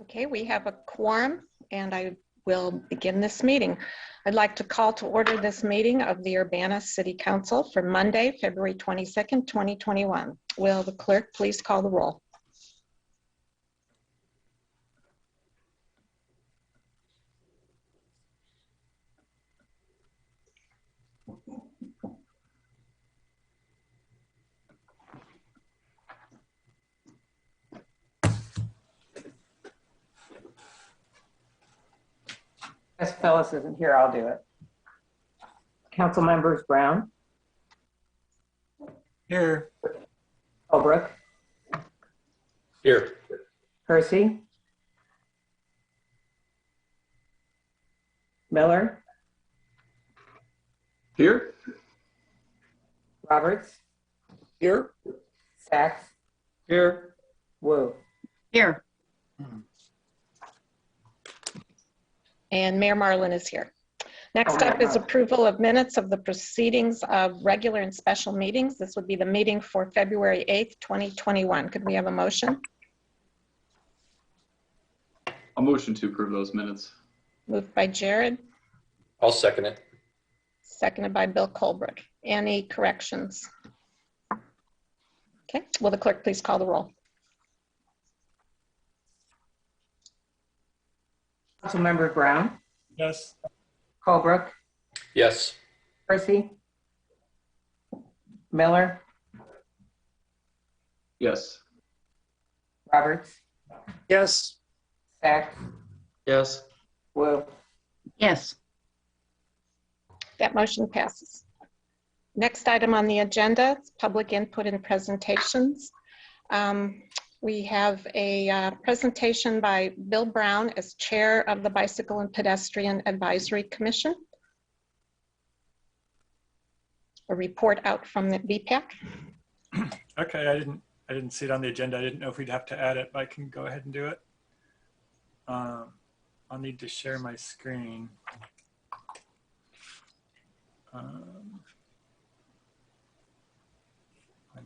Okay, we have a quorum and I will begin this meeting. I'd like to call to order this meeting of the Urbana City Council for Monday, February 22nd, 2021. Will the clerk please call the roll? As Phyllis isn't here, I'll do it. Council members Brown. Here. Holbrook. Here. Percy. Miller. Here. Roberts. Here. Sachs. Here. Wu. Here. And Mayor Marlin is here. Next up is approval of minutes of the proceedings of regular and special meetings. This would be the meeting for February 8th, 2021. Could we have a motion? A motion to approve those minutes. Moved by Jared, I'll second it. seconded by Bill Colbrook. Any corrections? Okay, will the clerk please call the roll? Council member Brown. Yes. Holbrook. Yes. Percy. Miller. Yes. Roberts. Yes. Sachs. Yes. Wu. Yes. That motion passes. Next item on the agenda is public input and presentations. We have a presentation by Bill Brown as chair of the Bicycle and Pedestrian Advisory Commission. A report out from the BPAC. Okay, I didn't see it on the agenda. I didn't know if we'd have to add it, but I can go ahead and do it. I'll need to share my screen. Find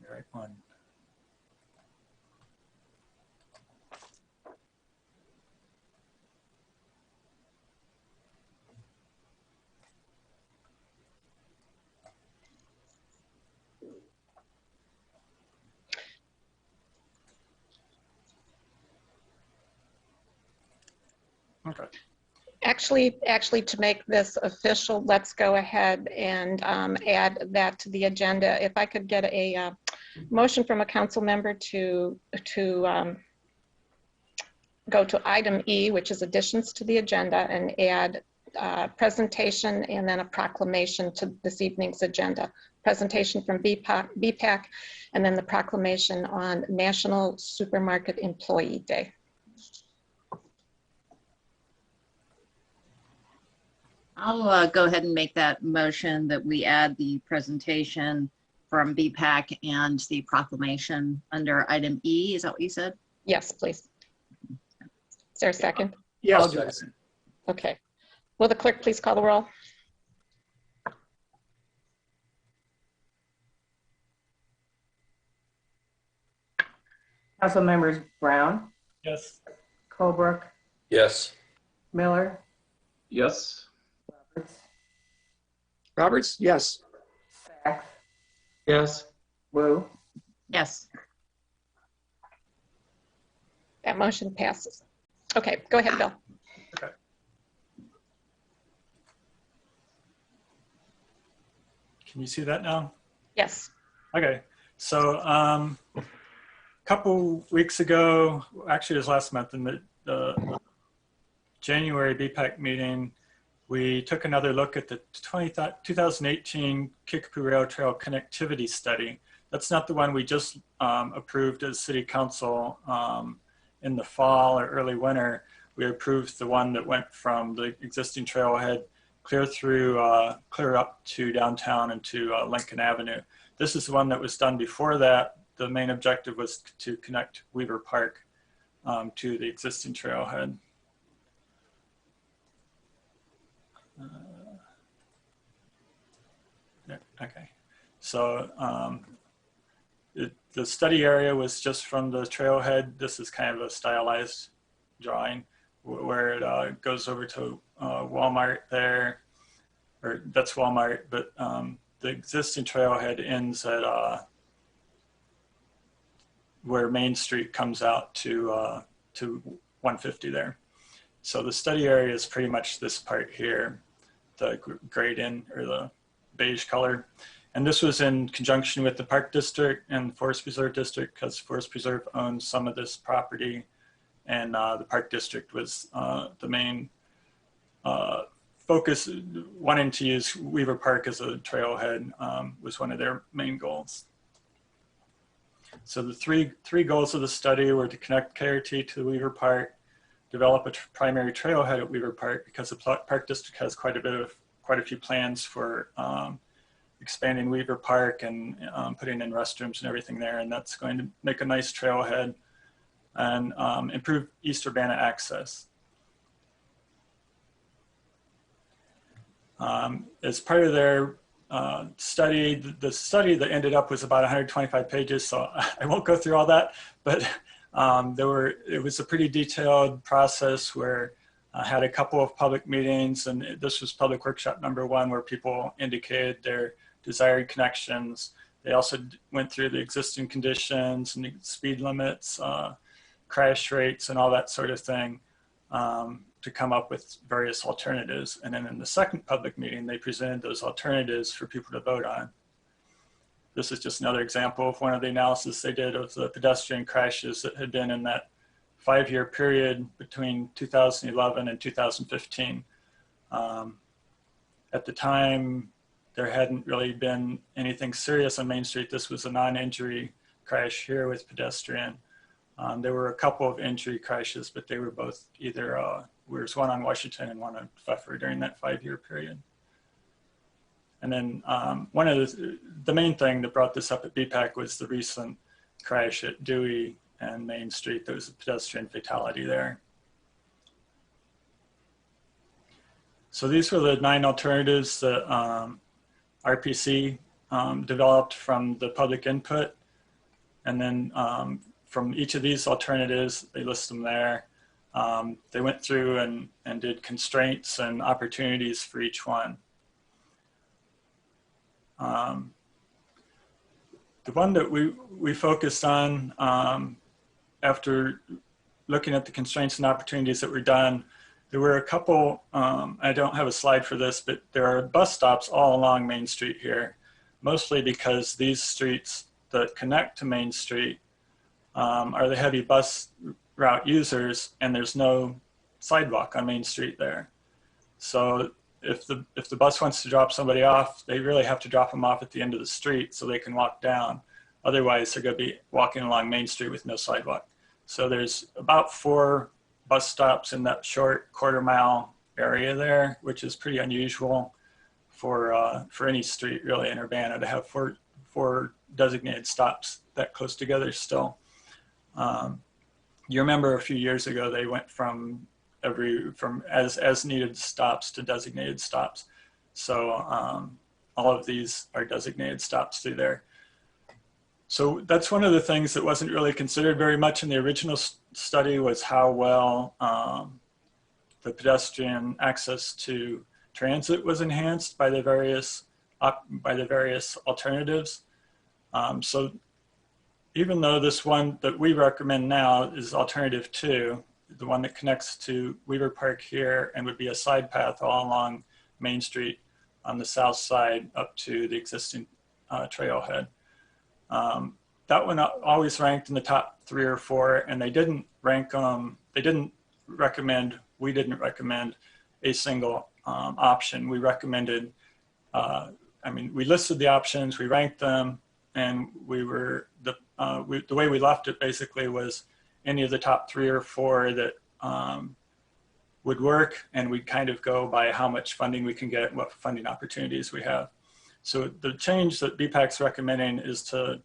the right one. Okay. Actually, to make this official, let's go ahead and add that to the agenda. If I could get a motion from a council member to go to item E, which is additions to the agenda, and add presentation and then a proclamation to this evening's agenda. Presentation from BPAC, and then the proclamation on National Supermarket Employee Day. I'll go ahead and make that motion that we add the presentation from BPAC and the proclamation under item E. Is that what you said? Yes, please. Is there a second? Yeah, I'll do this. Okay. Will the clerk please call the roll? Council members Brown. Yes. Holbrook. Yes. Miller. Yes. Roberts? Yes. Sachs. Yes. Wu. Yes. That motion passes. Okay, go ahead, Bill. Okay. Can you see that now? Yes. Okay, so a couple weeks ago, actually it was last month in the January BPAC meeting, we took another look at the 2018 Kickapoo Rail Trail Connectivity Study. That's not the one we just approved as City Council in the fall or early winter. We approved the one that went from the existing trailhead clear up to downtown and to Lincoln Avenue. This is the one that was done before that. The main objective was to connect Weaver Park to the existing trailhead. Okay, so the study area was just from the trailhead. This is kind of a stylized drawing where it goes over to Walmart there, or that's Walmart, but the existing trailhead ends at where Main Street comes out to 150 there. So the study area is pretty much this part here, the grayed in or the beige color. And this was in conjunction with the Park District and the Forest Preserve District, because Forest Preserve owns some of this property, and the Park District was the main focus. Wanting to use Weaver Park as a trailhead was one of their main goals. So the three goals of the study were to connect KRT to Weaver Park, develop a primary trailhead at Weaver Park, because the Park District has quite a few plans for expanding Weaver Park and putting in restrooms and everything there, and that's going to make a nice trailhead and improve East Urbana access. As part of their study, the study that ended up was about 125 pages, so I won't go through all that, but it was a pretty detailed process where I had a couple of public meetings, and this was public workshop number 1, where people indicated their desired connections. They also went through the existing conditions and the speed limits, crash rates, and all that sort of thing to come up with various alternatives. And then in the second public meeting, they presented those alternatives for people to vote on. This is just another example of one of the analysis they did of the pedestrian crashes that had been in that 5-year period between 2011 and 2015. At the time, there hadn't really been anything serious on Main Street. This was a non-injury crash here with pedestrian. There were a couple of injury crashes, but they were both either, there was one on Washington and one on Pfeffer during that 5-year period. And then one of the main thing that brought this up at BPAC was the recent crash at Dewey and Main Street. There was a pedestrian fatality there. So these were the 9 alternatives that RPC developed from the public input. And then from each of these alternatives, they list them there. They went through and did constraints and opportunities for each one. The one that we focused on after looking at the constraints and opportunities that were done, there were a couple, I don't have a slide for this, but there are bus stops all along Main Street here, mostly because these streets that connect to Main Street are the heavy bus route users, and there's no sidewalk on Main Street there. So if the bus wants to drop somebody off, they really have to drop them off at the end of the street so they can walk down. Otherwise, they're going to be walking along Main Street with no sidewalk. So there's about 4 bus stops in that short quarter-mile area there, which is pretty unusual for any street really in Urbana to have four designated stops that close together still. You remember a few years ago they went from as needed stops to designated stops. So all of these are designated stops through there. So that's one of the things that wasn't really considered very much in the original study, was how well the pedestrian access to transit was enhanced by the various alternatives. So even though this one that we recommend now is alternative 2, the one that connects to Weaver Park here and would be a side path all along Main Street on the south side up to the existing trailhead. That one always ranked in the top 3 or 4, and they didn't rank we didn't recommend a single option. We recommended, we listed the options, we ranked them, and the way we left it basically was any of the top 3 or 4 that would work, and we'd kind of go by how much funding we can get, what funding opportunities we have. So the change that BPAC's recommending is to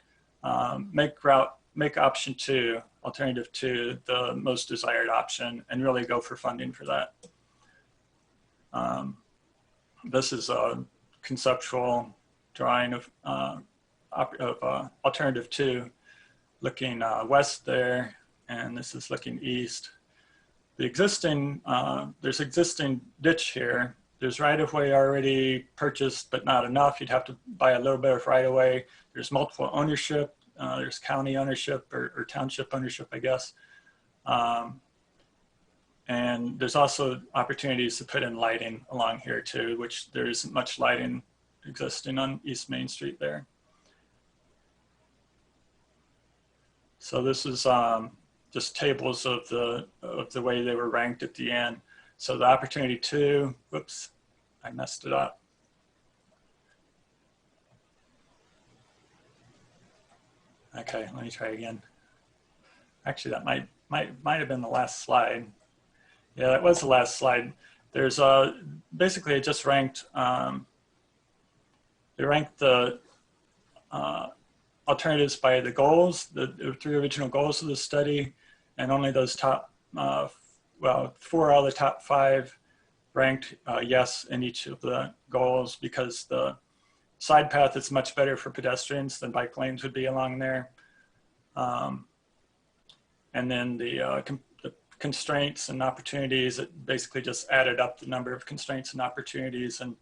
make option 2, alternative 2, the most desired option, and really go for funding for that. This is a conceptual drawing of alternative 2, looking west there, and this is looking east. the existing, there's existing ditch here. There's right-of-way already purchased, but not enough. You'd have to buy a little bit of right-of-way. There's multiple ownership. There's county ownership or township ownership, I guess. And there's also opportunities to put in lighting along here too, which there isn't much lighting existing on East Main Street there. So this is just tables of the way they were ranked at the end. So the opportunity two, whoops, I messed it up. Okay, let me try again. Actually, that might have been the last slide. Yeah, that was the last slide. There's basically it just ranked. They ranked the alternatives by the goals, the 3 original goals of the study, and only those top, well, 4 out of the top 5 ranked yes in each of the goals, because the side path is much better for pedestrians than bike lanes would be along there. And then the constraints and opportunities, it basically just added up the number of constraints and opportunities, and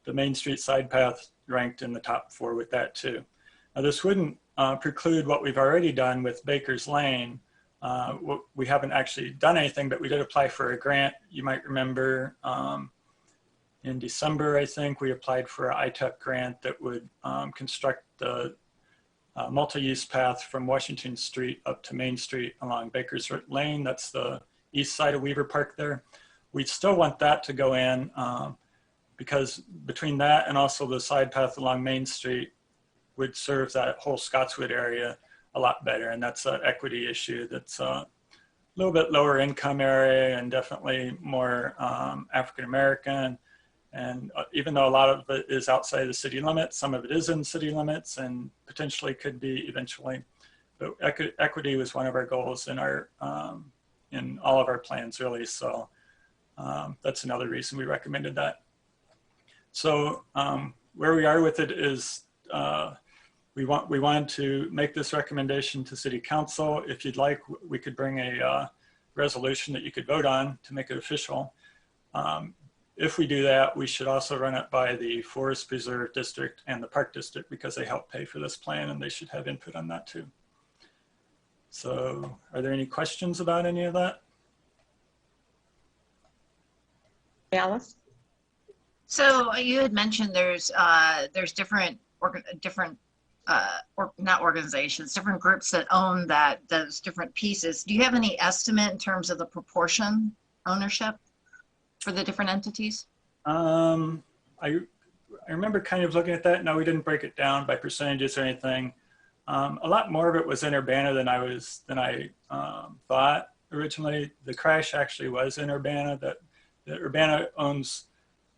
the Main Street side path ranked in the top 4 with that too. Now this wouldn't preclude what we've already done with Baker's Lane. We haven't actually done anything, but we did apply for a grant. You might remember in December, I think, we applied for an ITEP grant that would construct the multi-use path from Washington Street up to Main Street along Baker's Lane. That's the east side of Weaver Park there. We still want that to go in because between that and also the side path along Main Street would serve that whole Scottswood area a lot better. And that's an equity issue that's a little bit lower income area and definitely more African-American. And even though a lot of it is outside the city limits, some of it is in city limits and potentially could be eventually. But equity was one of our goals in our in all of our plans, really. So that's another reason we recommended that. So where we are with it is we wanted to make this recommendation to City Council. If you'd like, we could bring a resolution that you could vote on to make it official. If we do that, we should also run it by the Forest Preserve District and the Park District because they help pay for this plan and they should have input on that too. So are there any questions about any of that? Alice? So you had mentioned there's different not organizations, different groups that own those different pieces. Do you have any estimate in terms of the proportion ownership for the different entities? I remember kind of looking at that. No, we didn't break it down by percentages or anything. A lot more of it was in Urbana than I thought originally. The crash actually was in Urbana. That Urbana owns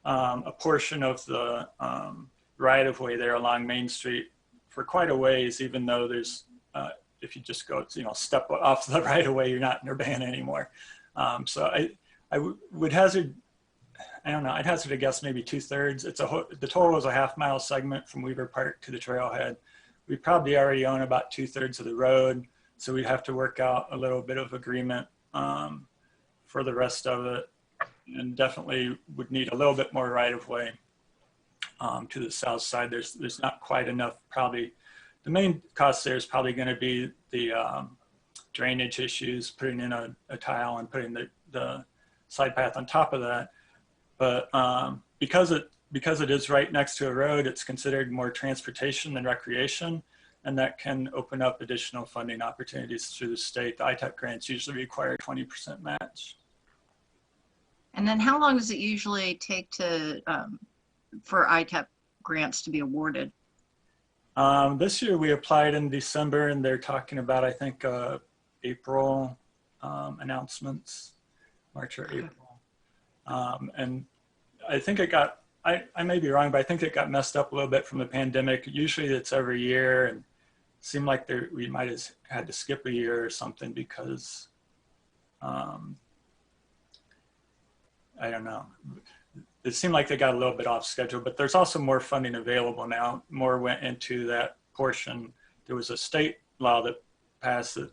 a portion of the right of way there along Main Street for quite a ways, even though there's if you just go step off the right of way, you're not in Urbana anymore. So I would hazard, I don't know, I'd hazard a guess maybe 2/3. The total is a half-mile segment from Weaver Park to the trailhead. We probably already own about 2/3 of the road, so we'd have to work out a little bit of agreement for the rest of it, and definitely would need a little bit more right-of-way to the south side. There's not quite enough. Probably the main cost there is probably going to be the drainage issues, putting in a tile and putting the side path on top of that. But because it is right next to a road, it's considered more transportation than recreation, and that can open up additional funding opportunities through the state. The ITEP grants usually require 20% match. And then how long does it usually take for ITEP grants to be awarded? This year we applied in December, and they're talking about, I think, April announcements, March or April. And I think it got, I may be wrong, but I think it got messed up a little bit from the pandemic. Usually it's every year, and it seemed like we might have had to skip a year or something because, I don't know. It seemed like they got a little bit off schedule, but there's also more funding available now. More went into that portion. There was a state law that passed that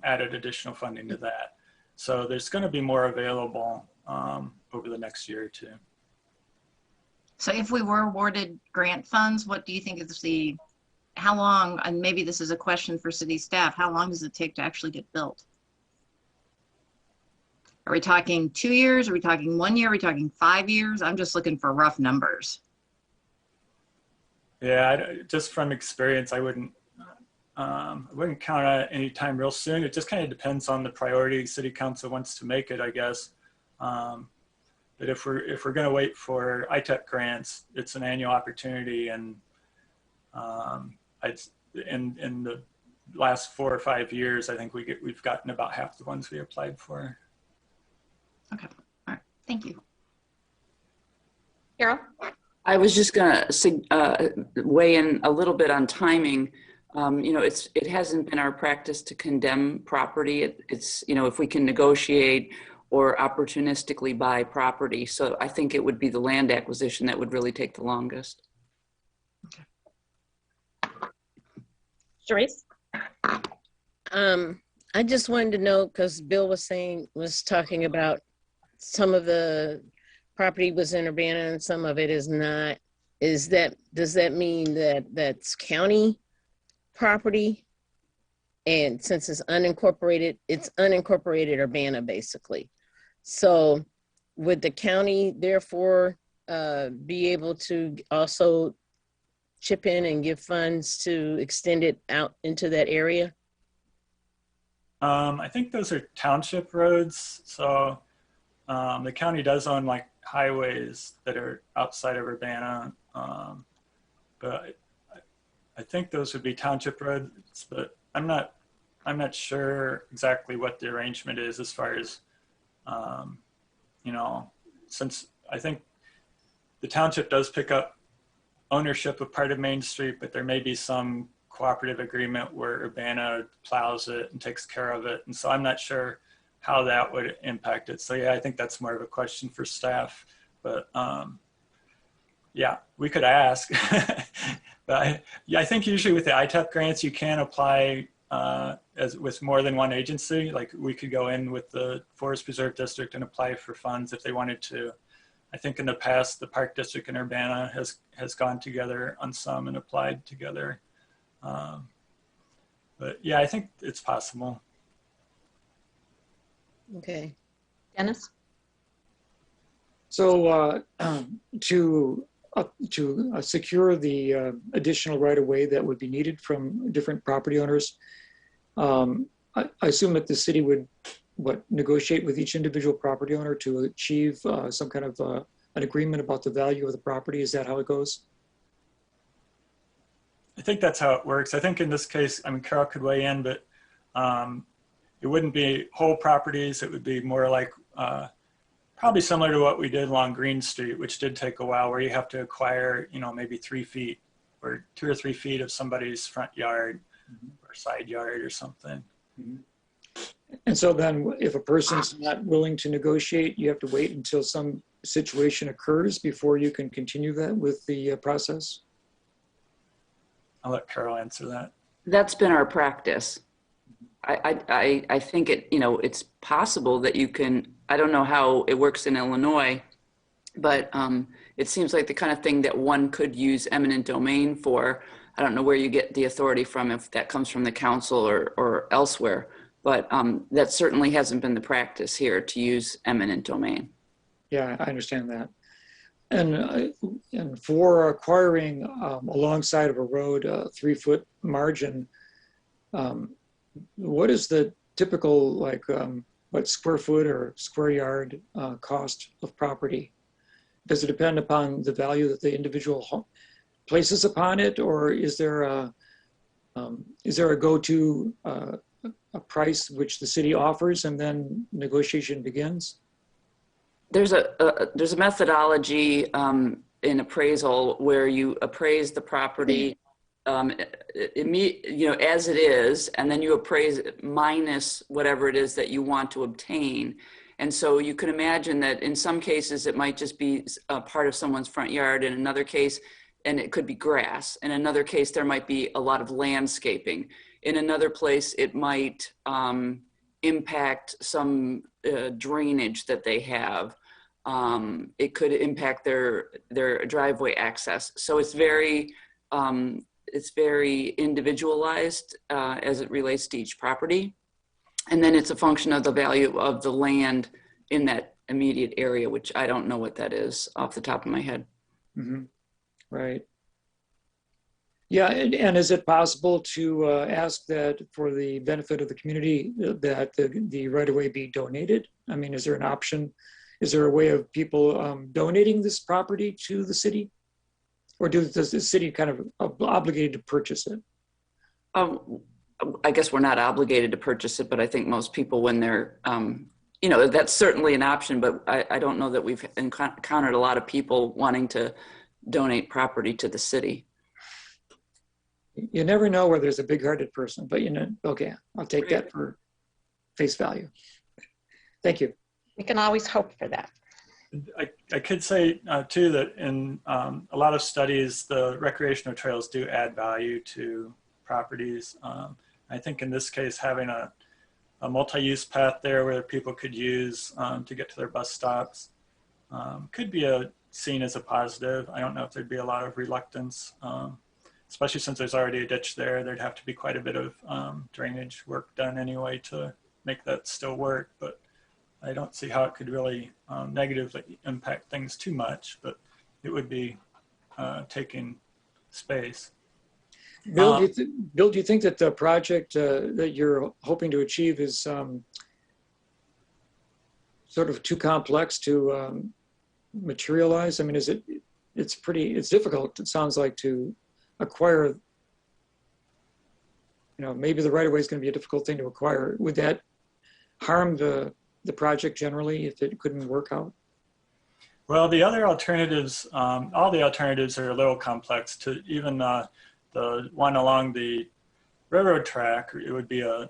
added additional funding to that. So there's going to be more available over the next year or two. So if we were awarded grant funds, what do you think is how long, and maybe this is a question for city staff, how long does it take to actually get built? Are we talking 2 years? Are we talking 1 year? Are we talking 5 years? I'm just looking for rough numbers. Yeah, just from experience, I wouldn't count on it any time real soon. It just kind of depends on the priority city council wants to make it, I guess. But if we're going to wait for ITEP grants, it's an annual opportunity, and in the last 4 or 5 years, I think we've gotten about half the ones we applied for. Okay, all right, thank you. Carol? I was just going to weigh in a little bit on timing. It hasn't been our practice to condemn property. It's if we can negotiate or opportunistically buy property. So I think it would be the land acquisition that would really take the longest. Sharice? I just wanted to know, because Bill was talking about some of the property was in Urbana and some of it is not. Does that mean that that's county property? And since it's unincorporated Urbana basically. So would the county therefore be able to also chip in and give funds to extend it out into that area? I think those are township roads. So the county does own like highways that are outside of Urbana. But I think those would be township roads, but I'm not sure exactly what the arrangement is as far as, since I think the township does pick up ownership of part of Main Street, but there may be some cooperative agreement where Urbana plows it and takes care of it. And so I'm not sure how that would impact it. So yeah, I think that's more of a question for staff, but yeah, we could ask. But I think usually with the ITEP grants, you can apply with more than one agency. Like we could go in with the Forest Preserve District and apply for funds if they wanted to. I think in the past, the Park District and Urbana has gone together on some and applied together. But yeah, I think it's possible. Okay. Dennis? So to secure the additional right-of-way that would be needed from different property owners, I assume that the city would negotiate with each individual property owner to achieve some kind of an agreement about the value of the property. Is that how it goes? I think that's how it works. I think in this case, I mean, Carol could weigh in, but it wouldn't be whole properties. It would be more like probably similar to what we did along Green Street, which did take a while, where you have to acquire, maybe 3 feet or 2 or 3 feet of somebody's front yard or side yard or something. And so then if a person's not willing to negotiate, you have to wait until some situation occurs before you can continue that with the process? I'll let Carol answer that. That's been our practice. I think it's possible that you can, I don't know how it works in Illinois, but it seems like the kind of thing that one could use eminent domain for. I don't know where you get the authority from, if that comes from the council or elsewhere, but that certainly hasn't been the practice here to use eminent domain. Yeah, I understand that. And for acquiring alongside of a road, a 3-foot margin, what is the typical, what square foot or square yard cost of property? Does it depend upon the value that the individual places upon it, or is there a go-to a price which the city offers and then negotiation begins? There's a methodology in appraisal where you appraise the property, as it is, and then you appraise it minus whatever it is that you want to obtain. And so you can imagine that in some cases it might just be a part of someone's front yard. In another case, and it could be grass. In another case, there might be a lot of landscaping. In another place, it might impact some drainage that they have. It could impact their driveway access. So it's very individualized as it relates to each property. And then it's a function of the value of the land in that immediate area, which I don't know what that is off the top of my head. Mhm. Right. Yeah, and is it possible to ask that for the benefit of the community that the right-of-way be donated? I mean, is there an option? Is there a way of people donating this property to the city? Or does the city kind of obligated to purchase it? I guess we're not obligated to purchase it, but I think most people, when they're, you know, that's certainly an option, but I don't know that we've encountered a lot of people wanting to donate property to the city. You never know where there's a big-hearted person, but you know, okay, I'll take that for face value. Thank you. We can always hope for that. I could say too that in a lot of studies, the recreational trails do add value to properties. I think in this case, having a multi-use path there where people could use to get to their bus stops could be seen as a positive. I don't know if there'd be a lot of reluctance, especially since there's already a ditch there. There'd have to be quite a bit of drainage work done anyway to make that still work, but I don't see how it could really negatively impact things too much, but it would be taking space. Bill, do you think that the project that you're hoping to achieve is sort of too complex to materialize? I mean, it's difficult, it sounds like, to acquire, you know, maybe the right of way is going to be a difficult thing to acquire. Would that harm the project generally if it couldn't work out? Well, the other alternatives, all the alternatives are a little complex. To even the one along the railroad track, it would be a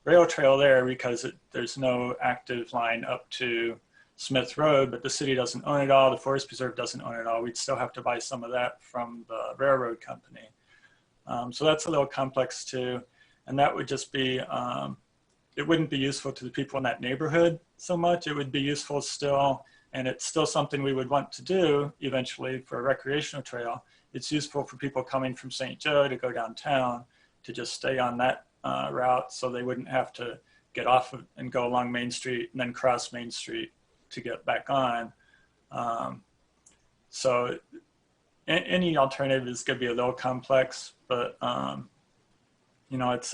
rail trail there because there's no active line up to Smith Road, but the city doesn't own it all. The Forest Preserve doesn't own it all. We'd still have to buy some of that from the railroad company. So that's a little complex too. And that would just be, it wouldn't be useful to the people in that neighborhood so much. It would be useful still, and it's still something we would want to do eventually for a recreational trail. It's useful for people coming from St. Joe to go downtown to just stay on that route, so they wouldn't have to get off of and go along Main Street and then cross Main Street to get back on. So any alternative is going to be a little complex, but you know, it's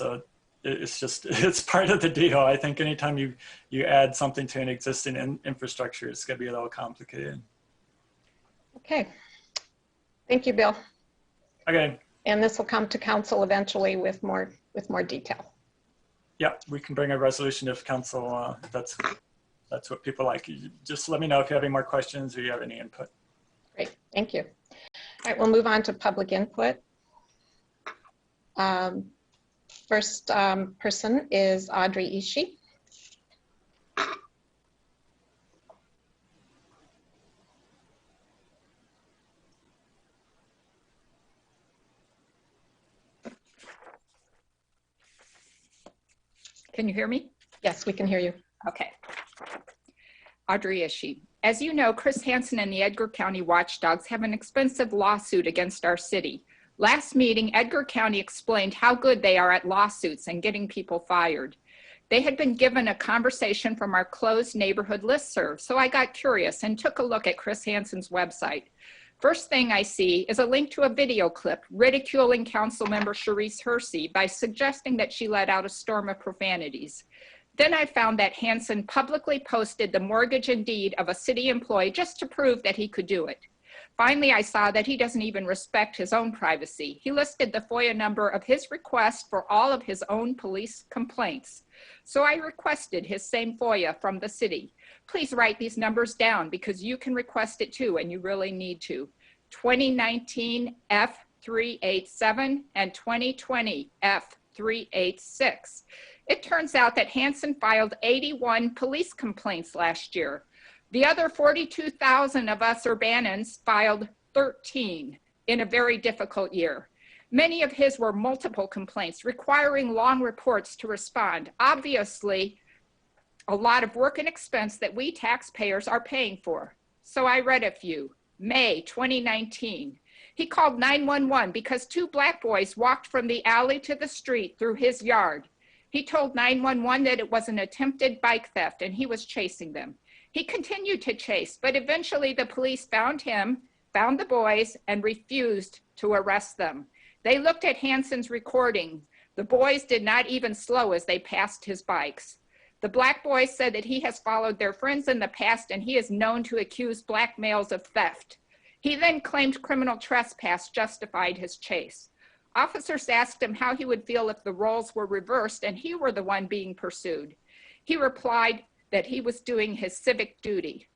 part of the deal. I think anytime you add something to an existing infrastructure, it's going to be a little complicated. Okay. Thank you, Bill. Okay. And this will come to council eventually with more detail. Yeah, we can bring a resolution if council, if that's what people like. You just let me know if you have any more questions or you have any input. Great, thank you. All right, we'll move on to public input. First person is Audrey Ishii. Can you hear me? Yes, we can hear you. Okay. Audrey Ishii. As you know, Chris Hansen and the Edgar County Watchdogs have an expensive lawsuit against our city. Last meeting, Edgar County explained how good they are at lawsuits and getting people fired. They had been given a conversation from our closed neighborhood listserv, so I got curious and took a look at Chris Hansen's website. First thing I see is a link to a video clip ridiculing Councilmember Sharice Hersey by suggesting that she let out a storm of profanities. Then I found that Hansen publicly posted the mortgage and deed of a city employee just to prove that he could do it. Finally, I saw that he doesn't even respect his own privacy. He listed the FOIA number of his request for all of his own police complaints. So I requested his same FOIA from the city. Please write these numbers down because you can request it too, and you really need to. 2019 F387 and 2020 F386. It turns out that Hansen filed 81 police complaints last year. The other 42,000 of us Urbanans filed 13 in a very difficult year. Many of his were multiple complaints requiring long reports to respond. Obviously, a lot of work and expense that we taxpayers are paying for. So I read a few. May 2019. He called 911 because 2 black boys walked from the alley to the street through his yard. He told 911 that it was an attempted bike theft and he was chasing them. He continued to chase, but eventually the police found him, found the boys, and refused to arrest them. They looked at Hanson's recording. The boys did not even slow as they passed his bikes. The black boys said that he has followed their friends in the past and he is known to accuse black males of theft. He then claimed criminal trespass justified his chase. Officers asked him how he would feel if the roles were reversed and he were the one being pursued. He replied that he was doing his civic duty.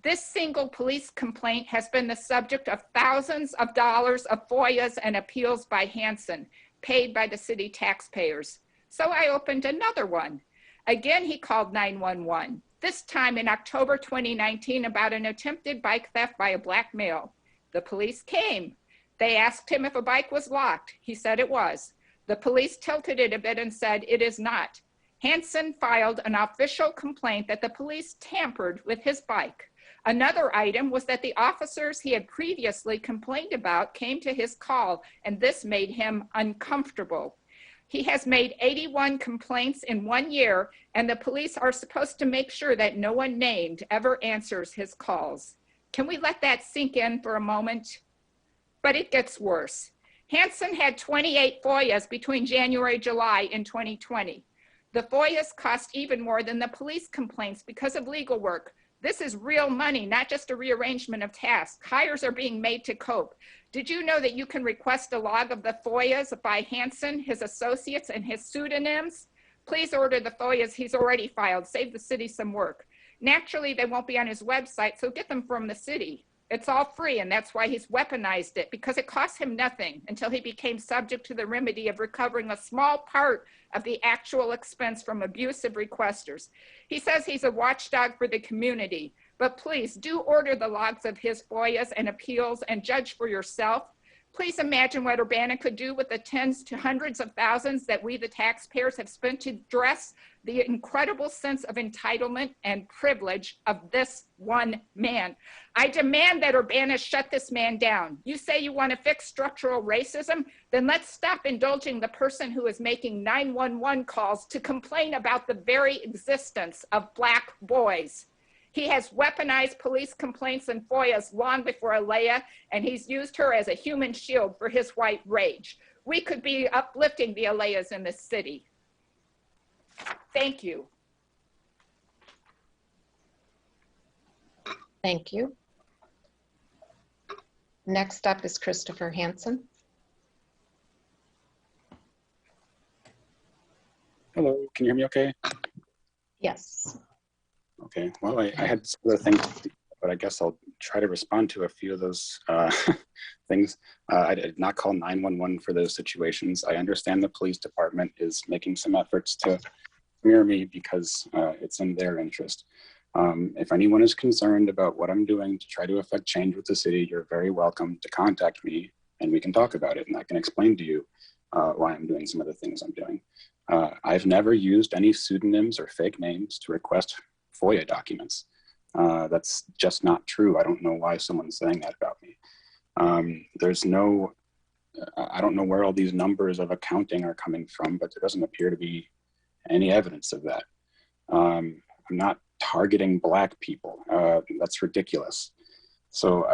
This single police complaint has been the subject of thousands of dollars of FOIAs and appeals by Hanson, paid by the city taxpayers. So I opened another one. Again, he called 911, this time in October 2019 about an attempted bike theft by a black male. The police came. They asked him if a bike was locked. He said it was. The police tilted it a bit and said it is not. Hanson filed an official complaint that the police tampered with his bike. Another item was that the officers he had previously complained about came to his call, and this made him uncomfortable. He has made 81 complaints in 1 year, and the police are supposed to make sure that no one named ever answers his calls. Can we let that sink in for a moment? But it gets worse. Hanson had 28 FOIAs between January and July in 2020. The FOIAs cost even more than the police complaints because of legal work. This is real money, not just a rearrangement of tasks. Hires are being made to cope. Did you know that you can request a log of the FOIAs by Hanson, his associates, and his pseudonyms? Please order the FOIAs he's already filed. Save the city some work. Naturally, they won't be on his website, so get them from the city. It's all free, and that's why he's weaponized it, because it cost him nothing until he became subject to the remedy of recovering a small part of the actual expense from abusive requesters. He says he's a watchdog for the community, but please do order the logs of his FOIAs and appeals and judge for yourself. Please imagine what Urbana could do with the tens to hundreds of thousands that we, the taxpayers, have spent to address the incredible sense of entitlement and privilege of this one man. I demand that Urbana shut this man down. You say you want to fix structural racism? Then let's stop indulging the person who is making 911 calls to complain about the very existence of black boys. He has weaponized police complaints and FOIAs long before Alea, and he's used her as a human shield for his white rage. We could be uplifting the Aleas in this city. Thank you. Thank you. Next up is Christopher Hansen. Hello, can you hear me okay? Yes. Okay, well, I had some other things, but I guess I'll try to respond to a few of those things. I did not call 911 for those situations. I understand the police department is making some efforts to mirror me because it's in their interest. If anyone is concerned about what I'm doing to try to affect change with the city, you're very welcome to contact me and we can talk about it and I can explain to you why I'm doing some of the things I'm doing. I've never used any pseudonyms or fake names to request FOIA documents. That's just not true. I don't know why someone's saying that about me. I don't know where all these numbers of accounting are coming from, but there doesn't appear to be any evidence of that. I'm not targeting black people. That's ridiculous. So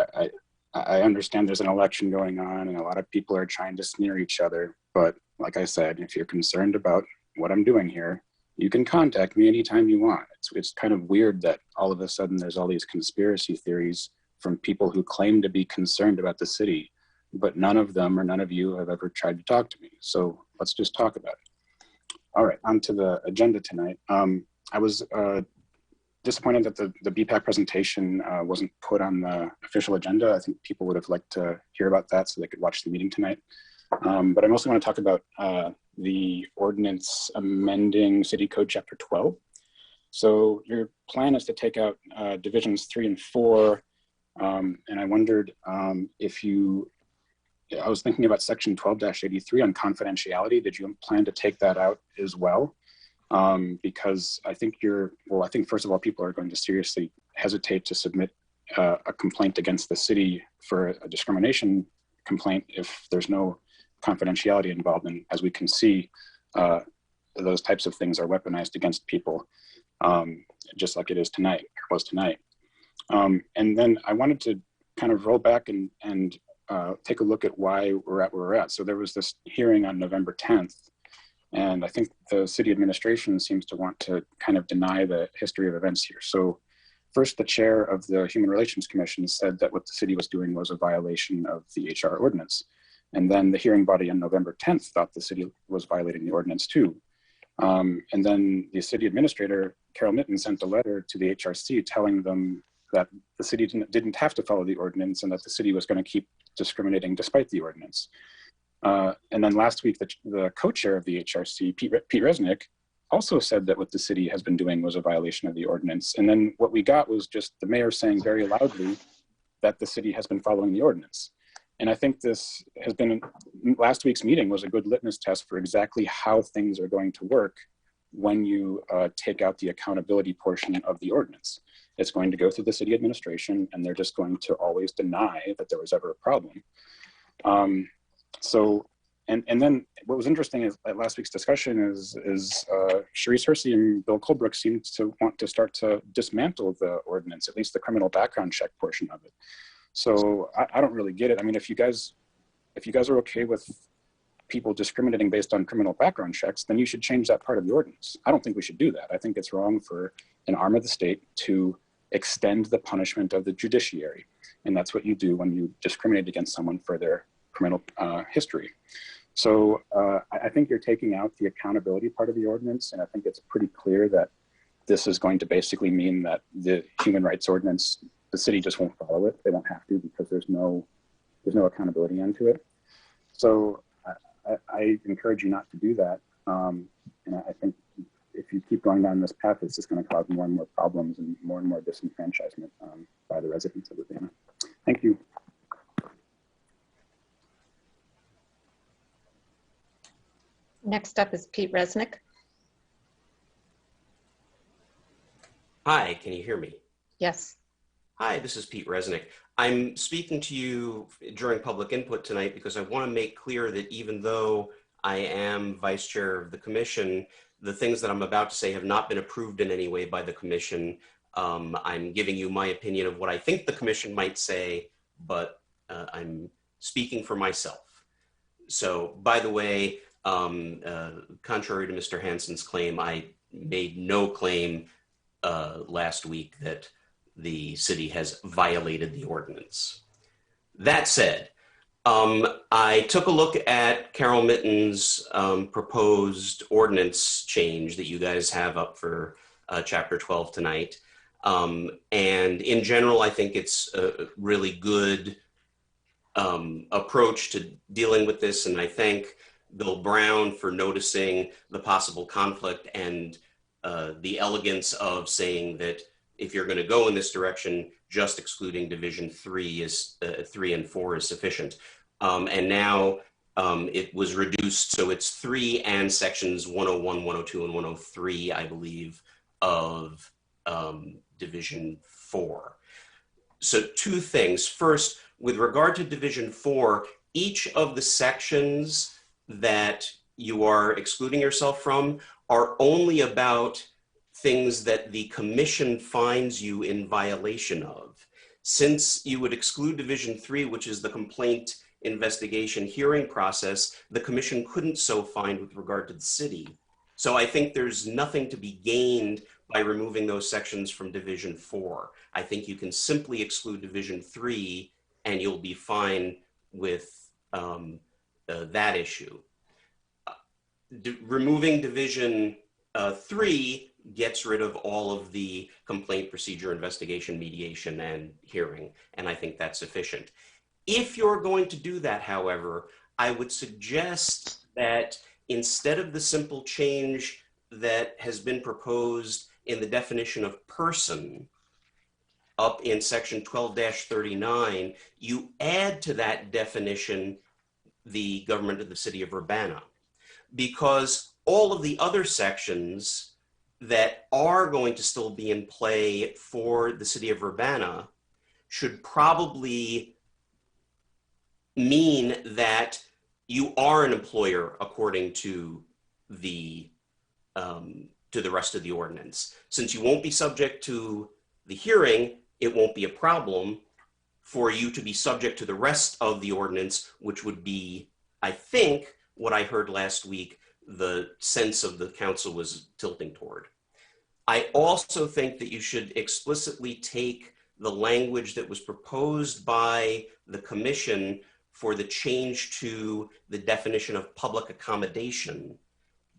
I understand there's an election going on and a lot of people are trying to smear each other. But like I said, if you're concerned about what I'm doing here, you can contact me anytime you want. It's kind of weird that all of a sudden there's all these conspiracy theories from people who claim to be concerned about the city, but none of them or none of you have ever tried to talk to me. So let's just talk about it. All right, on to the agenda tonight. I was disappointed that the BPAC presentation wasn't put on the official agenda. I think people would have liked to hear about that so they could watch the meeting tonight. But I mostly want to talk about the ordinance amending City Code Chapter 12. So your plan is to take out divisions 3 and 4, and I wondered if you I was thinking about section 12-83 on confidentiality. Did you plan to take that out as well? Because I think I think first of all, people are going to seriously hesitate to submit a complaint against the city for a discrimination complaint if there's no confidentiality involved. And as we can see, those types of things are weaponized against people, just like it is tonight, or was tonight. And then I wanted to kind of roll back and take a look at why we're at where we're at. So there was this hearing on November 10th, and I think the city administration seems to want to kind of deny the history of events here. So first, the chair of the Human Relations Commission said that what the city was doing was a violation of the HR ordinance. And then the hearing body on November 10th thought the city was violating the ordinance too. And then the city administrator, Carol Mitten, sent a letter to the HRC telling them that the city didn't have to follow the ordinance and that the city was going to keep discriminating despite the ordinance. And then last week, the co-chair of the HRC, Pete Resnick, also said that what the city has been doing was a violation of the ordinance. And then what we got was just the mayor saying very loudly that the city has been following the ordinance. And I think this has been, last week's meeting was a good litmus test for exactly how things are going to work when you take out the accountability portion of the ordinance. It's going to go through the city administration, and they're just going to always deny that there was ever a problem. And then what was interesting is at last week's discussion is Sharice Hersey and Bill Colebrook seemed to want to start to dismantle the ordinance, at least the criminal background check portion of it. So I don't really get it. I mean, if you guys are okay with people discriminating based on criminal background checks, then you should change that part of the ordinance. I don't think we should do that. I think it's wrong for an arm of the state to extend the punishment of the judiciary. And that's what you do when you discriminate against someone for their criminal history. So I think you're taking out the accountability part of the ordinance, and I think it's pretty clear that this is going to basically mean that the human rights ordinance, the city just won't follow it. They won't have to because there's no accountability into it. So I encourage you not to do that. And I think if you keep going down this path, it's just going to cause more and more problems and more disenfranchisement by the residents of Urbana. Thank you. Next up is Pete Resnick. Hi, can you hear me? Yes. Hi, this is Pete Resnick. I'm speaking to you during public input tonight because I want to make clear that even though I am vice chair of the commission, the things that I'm about to say have not been approved in any way by the commission. I'm giving you my opinion of what I think the commission might say, but I'm speaking for myself. So, by the way, contrary to Mr. Hansen's claim, I made no claim last week that the city has violated the ordinance. That said, I took a look at Carol Mitten's proposed ordinance change that you guys have up for Chapter 12 tonight. And in general, I think it's a really good approach to dealing with this. And I thank Bill Brown for noticing the possible conflict and the elegance of saying that if you're going to go in this direction, just excluding Division 3 and 4 is sufficient. And now it was reduced, so it's 3 and sections 101, 102, and 103, I believe, of Division 4. So two things. First, with regard to Division 4, each of the sections that you are excluding yourself from are only about things that the commission finds you in violation of. Since you would exclude Division 3, which is the complaint investigation hearing process, the commission couldn't so find with regard to the city. So I think there's nothing to be gained by removing those sections from Division 4. I think you can simply exclude Division 3 and you'll be fine with that issue. Removing Division 3 gets rid of all of the complaint procedure, investigation, mediation, and hearing, and I think that's sufficient. If you're going to do that, however, I would suggest that instead of the simple change that has been proposed in the definition of person up in section 12-39, you add to that definition the government of the city of Urbana, because all of the other sections that are going to still be in play for the city of Urbana should probably mean that you are an employer according to the rest of the ordinance. Since you won't be subject to the hearing, it won't be a problem for you to be subject to the rest of the ordinance, which would be, I think, what I heard last week, the sense of the council was tilting toward. I also think that you should explicitly take the language that was proposed by the commission for the change to the definition of public accommodation,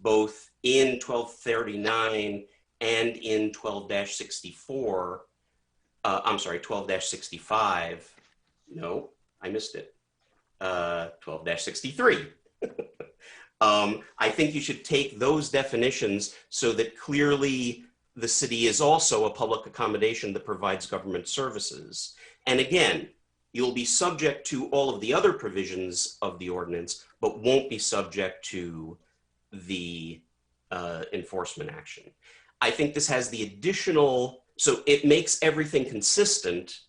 both in 1239 and in 12-64. I'm sorry, 12-65. No, I missed it. 12-63. I think you should take those definitions so that clearly the city is also a public accommodation that provides government services. And again, you'll be subject to all of the other provisions of the ordinance, but won't be subject to the enforcement action. I think this has the additional, so it makes everything consistent,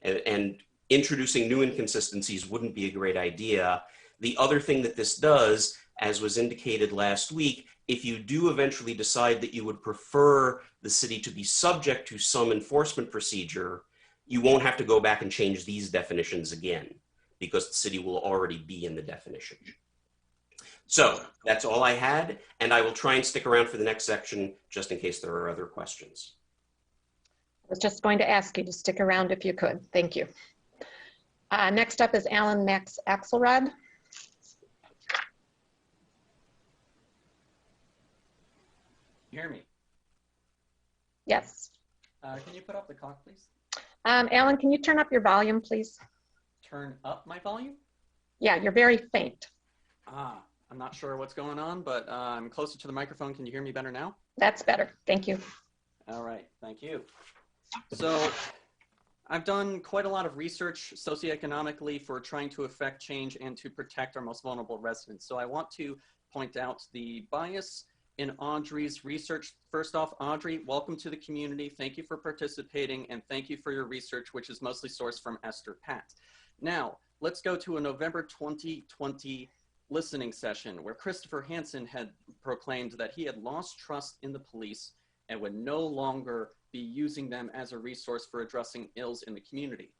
and introducing new inconsistencies wouldn't be a great idea. The other thing that this does, as was indicated last week, if you do eventually decide that you would prefer the city to be subject to some enforcement procedure, you won't have to go back and change these definitions again, because the city will already be in the definition. So that's all I had, and I will try and stick around for the next section just in case there are other questions. I was just going to ask you to stick around if you could. Thank you. Next up is Alan Max Axelrod. You hear me? Yes. Can you put up the clock, please? Alan, can you turn up your volume, please? Turn up my volume? Yeah, you're very faint. I'm not sure what's going on, but I'm closer to the microphone. Can you hear me better now? That's better. Thank you. All right, thank you. So I've done quite a lot of research socioeconomically for trying to affect change and to protect our most vulnerable residents. So I want to point out the bias in Audrey's research. First off, Audrey, welcome to the community. Thank you for participating, and thank you for your research, which is mostly sourced from Esther Pat. Now, let's go to a November 2020 listening session where Christopher Hansen had proclaimed that he had lost trust in the police and would no longer be using them as a resource for addressing ills in the community.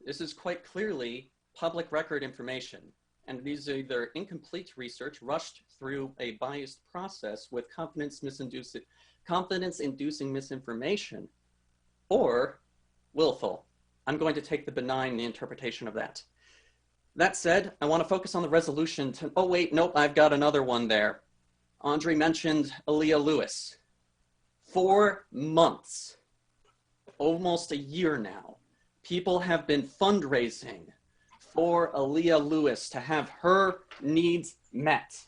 This is quite clearly public record information, and these are either incomplete research rushed through a biased process with confidence-inducing misinformation, or willful. I'm going to take the benign interpretation of that. That said, I want to focus on the resolution to, oh wait, nope, I've got another one there. Andre mentioned Aaliyah Lewis. 4 months, almost a year now, people have been fundraising for Aaliyah Lewis to have her needs met.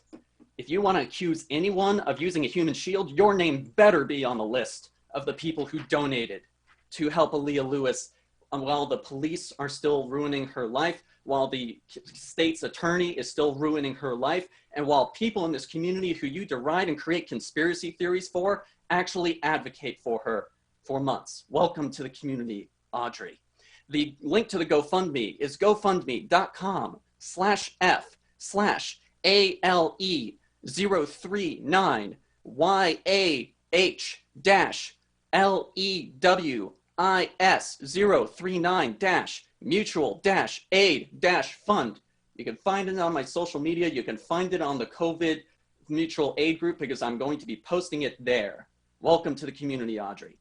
If you want to accuse anyone of using a human shield, your name better be on the list of the people who donated to help Aaliyah Lewis. While the police are still ruining her life, while the state's attorney is still ruining her life, and while people in this community who you deride and create conspiracy theories for actually advocate for her for months. Welcome to the community, Audrey. The link to the GoFundMe is gofundme.com/ALE039YA-LEW-IS039-mutual-aid-fund. You can find it on my social media. You can find it on the COVID mutual aid group because I'm going to be posting it there. Welcome to the community, Audrey.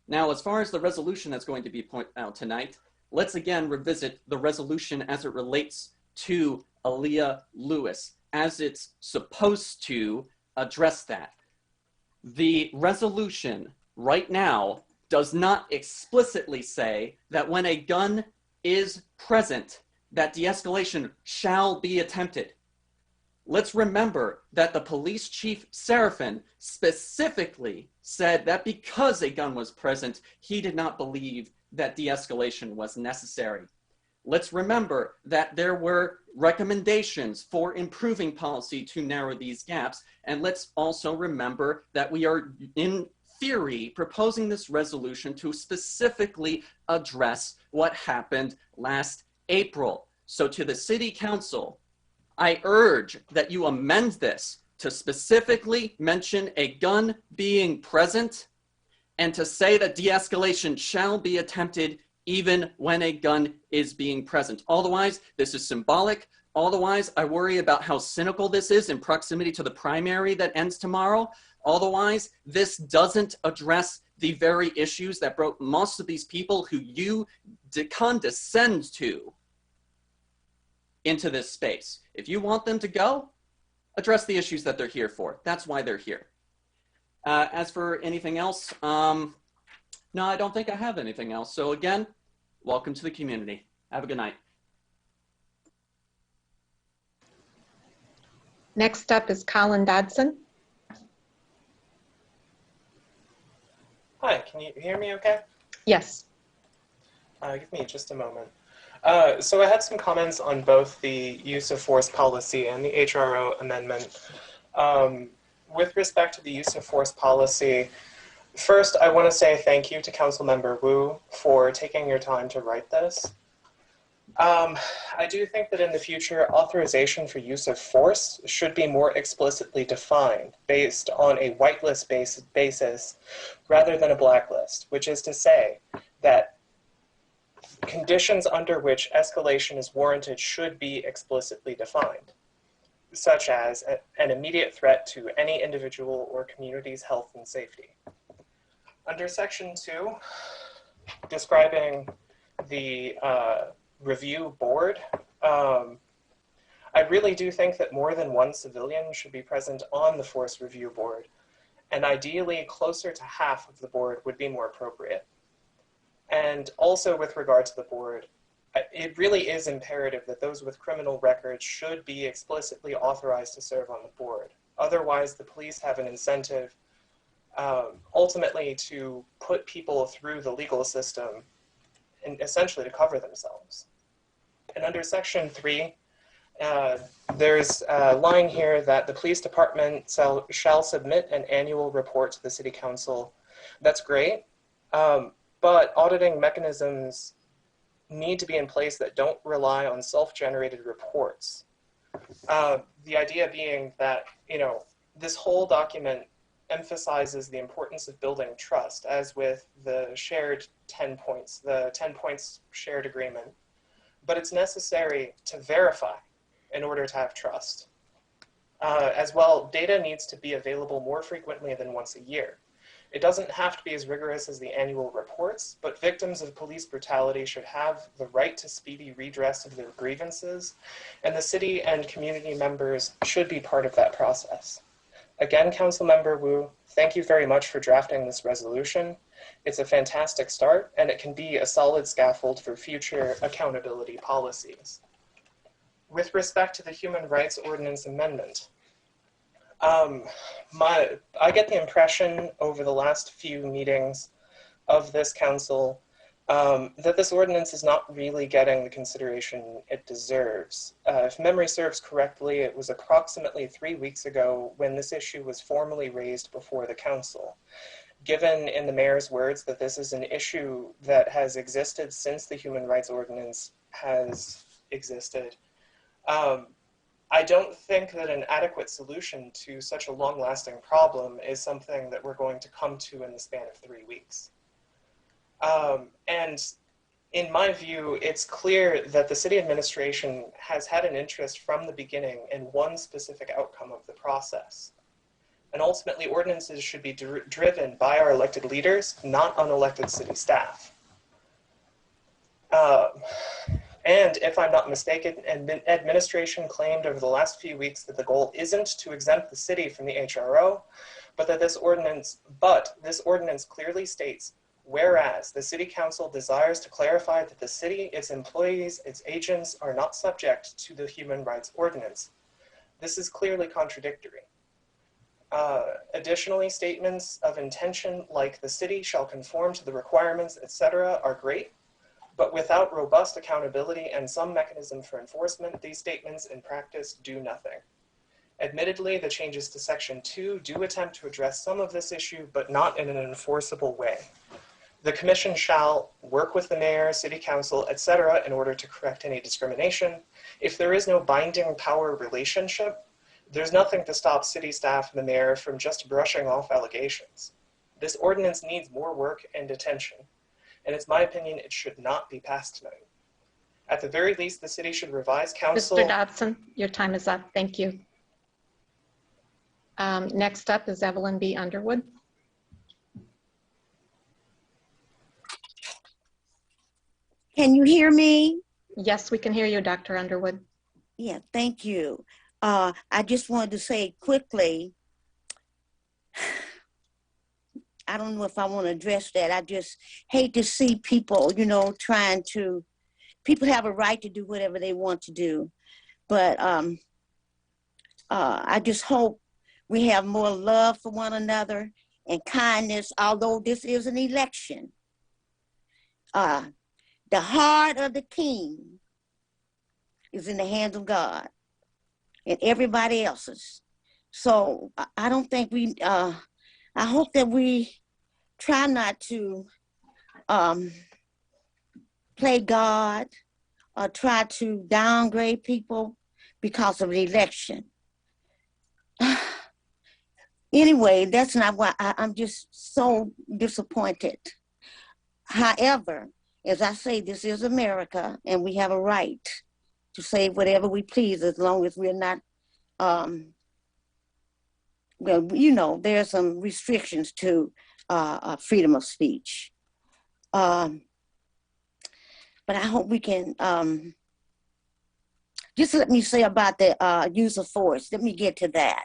Now, as far as the resolution that's going to be pointed out tonight, let's again revisit the resolution as it relates to Aaliyah Lewis, as it's supposed to address that. The resolution right now does not explicitly say that when a gun is present, that de-escalation shall be attempted. Let's remember that the police chief, Seraphin, specifically said that because a gun was present, he did not believe that de-escalation was necessary. let's remember that there were recommendations for improving policy to narrow these gaps. And let's also remember that we are, in theory, proposing this resolution to specifically address what happened last April. So to the City Council, I urge that you amend this to specifically mention a gun being present and to say that de-escalation shall be attempted even when a gun is being present. Otherwise, this is symbolic. Otherwise, I worry about how cynical this is in proximity to the primary that ends tomorrow. Otherwise, this doesn't address the very issues that brought most of these people who you condescend to into this space. If you want them to go, address the issues that they're here for. That's why they're here. As for anything else, no, I don't think I have anything else. So again, welcome to the community. Have a good night. Next up is Colin Dodson. Hi, can you hear me okay? Yes. Give me just a moment. So I had some comments on both the use of force policy and the HRO amendment. With respect to the use of force policy, first I want to say thank you to Councilmember Wu for taking your time to write this. I do think that in the future, authorization for use of force should be more explicitly defined based on a whitelist basis rather than a blacklist, which is to say that conditions under which escalation is warranted should be explicitly defined, such as an immediate threat to any individual or community's health and safety. Under Section 2, describing the review board, I really do think that more than one civilian should be present on the force review board, and ideally closer to half of the board would be more appropriate. And also with regard to the board, it really is imperative that those with criminal records should be explicitly authorized to serve on the board. Otherwise, the police have an incentive ultimately to put people through the legal system and essentially to cover themselves. And under Section 3, there's a line here that the police department shall submit an annual report to the City Council. That's great, but auditing mechanisms need to be in place that don't rely on self-generated reports. The idea being that, this whole document emphasizes the importance of building trust, as with the shared 10 points, the 10 points shared agreement. But it's necessary to verify in order to have trust. As well, data needs to be available more frequently than once a year. It doesn't have to be as rigorous as the annual reports, but victims of police brutality should have the right to speedy redress of their grievances, and the city and community members should be part of that process. Again, Councilmember Wu, thank you very much for drafting this resolution. It's a fantastic start, and it can be a solid scaffold for future accountability policies. With respect to the Human Rights Ordinance Amendment, I get the impression over the last few meetings of this council that this ordinance is not really getting the consideration it deserves. If memory serves correctly, it was approximately 3 weeks ago when this issue was formally raised before the council. Given in the mayor's words that this is an issue that has existed since the Human Rights Ordinance has existed, I don't think that an adequate solution to such a long-lasting problem is something that we're going to come to in the span of 3 weeks. And in my view, it's clear that the city administration has had an interest from the beginning in one specific outcome of the process. And ultimately, ordinances should be driven by our elected leaders, not unelected city staff. And if I'm not mistaken, administration claimed over the last few weeks that the goal isn't to exempt the city from the HRO, but this ordinance clearly states, whereas the City Council desires to clarify that the city, its employees, its agents are not subject to the Human Rights Ordinance. This is clearly contradictory. Additionally, statements of intention like the city shall conform to the requirements, etc. are great, But without robust accountability and some mechanism for enforcement, these statements in practice do nothing. Admittedly, the changes to Section 2 do attempt to address some of this issue, but not in an enforceable way. The Commission shall work with the mayor, city council, etc. in order to correct any discrimination. If there is no binding power relationship, there's nothing to stop city staff and the mayor from just brushing off allegations. This ordinance needs more work and attention, and it's my opinion it should not be passed tonight. At the very least, the city should revise council. Mr. Dodson, your time is up. Thank you. Next up is Evelyn B. Underwood. Can you hear me? Yes, we can hear you, Dr. Underwood. Yeah, thank you. I just wanted to say quickly, I don't know if I want to address that. I just hate to see people, you know, people have a right to do whatever they want to do. But I just hope we have more love for one another and kindness, although this is an election. The heart of the king is in the hands of God and everybody else's. So I don't think I hope that we try not to play God or try to downgrade people because of the election. Anyway, that's not why I'm just so disappointed. However, as I say, this is America, and we have a right to say whatever we please as long as we're not, well, you know, there are some restrictions to freedom of speech. But I hope we can, just let me say about the use of force. Let me get to that.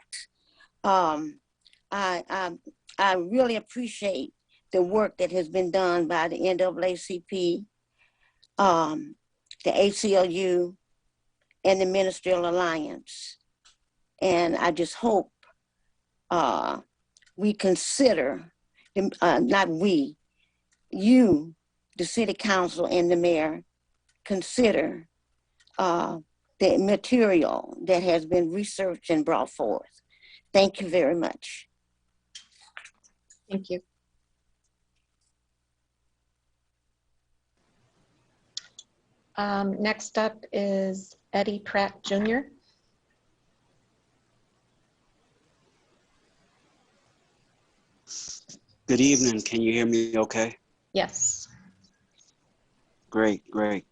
I really appreciate the work that has been done by the NAACP, the ACLU, and the Ministerial Alliance. And I just hope we consider, not we, you, the city council and the mayor, consider the material that has been researched and brought forth. Thank you very much. Thank you. Next up is Eddie Pratt Jr. Good evening. Can you hear me okay? Yes. Great. I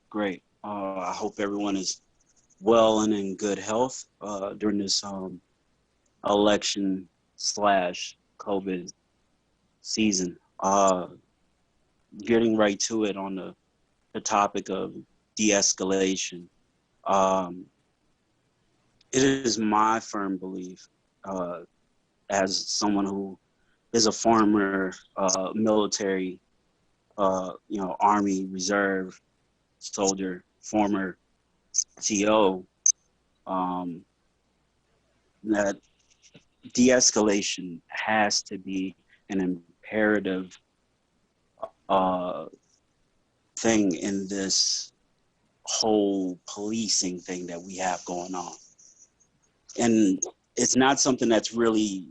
hope everyone is well and in good health during this election / COVID season. Getting right to it on the topic of de-escalation. It is my firm belief, as someone who is a former military, Army Reserve soldier, former TO, that de-escalation has to be an imperative thing in this whole policing thing that we have going on. And it's not something that's really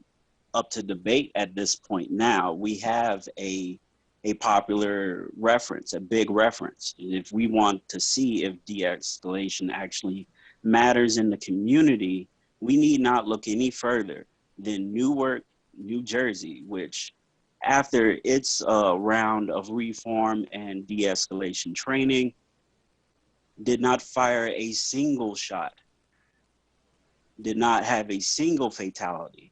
up to debate at this point now. We have a popular reference, a big reference. And if we want to see if de-escalation actually matters in the community, we need not look any further than Newark, New Jersey, which after its round of reform and de-escalation training, did not fire a single shot, did not have a single fatality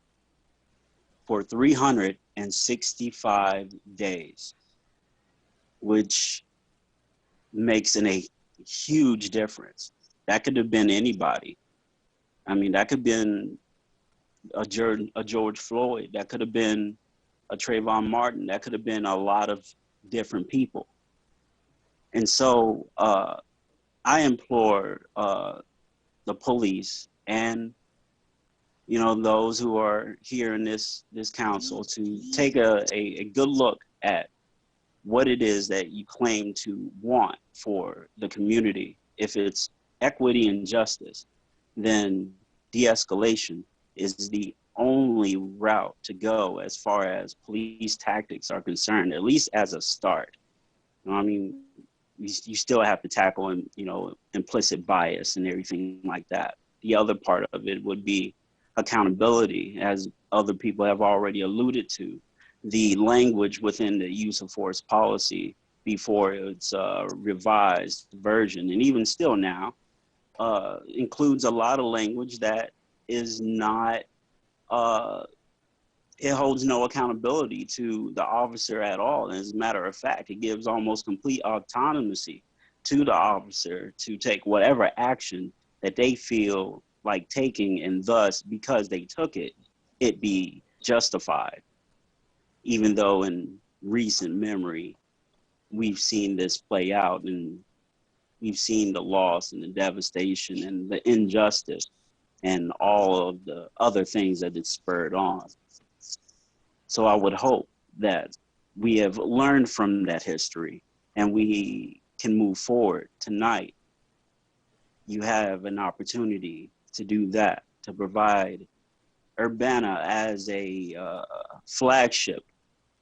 for 365 days, which makes a huge difference. That could have been anybody. I mean, that could have been a George Floyd, that could have been a Trayvon Martin, that could have been a lot of different people. And so I implore the police and those who are here in this council to take a good look at what it is that you claim to want for the community. If it's equity and justice, then de-escalation is the only route to go as far as police tactics are concerned, at least as a start. You know what I mean? You still have to tackle, implicit bias and everything like that. The other part of it would be accountability, as other people have already alluded to. The language within the use of force policy before its revised version, and even still now, includes a lot of language that is not, it holds no accountability to the officer at all. And as a matter of fact, it gives almost complete autonomy to the officer to take whatever action that they feel like taking, and thus, because they took it, it be justified. Even though in recent memory, we've seen this play out, and we've seen the loss and the devastation and the injustice and all of the other things that it spurred on. So I would hope that we have learned from that history and we can move forward. Tonight, you have an opportunity to do that, to provide Urbana as a flagship,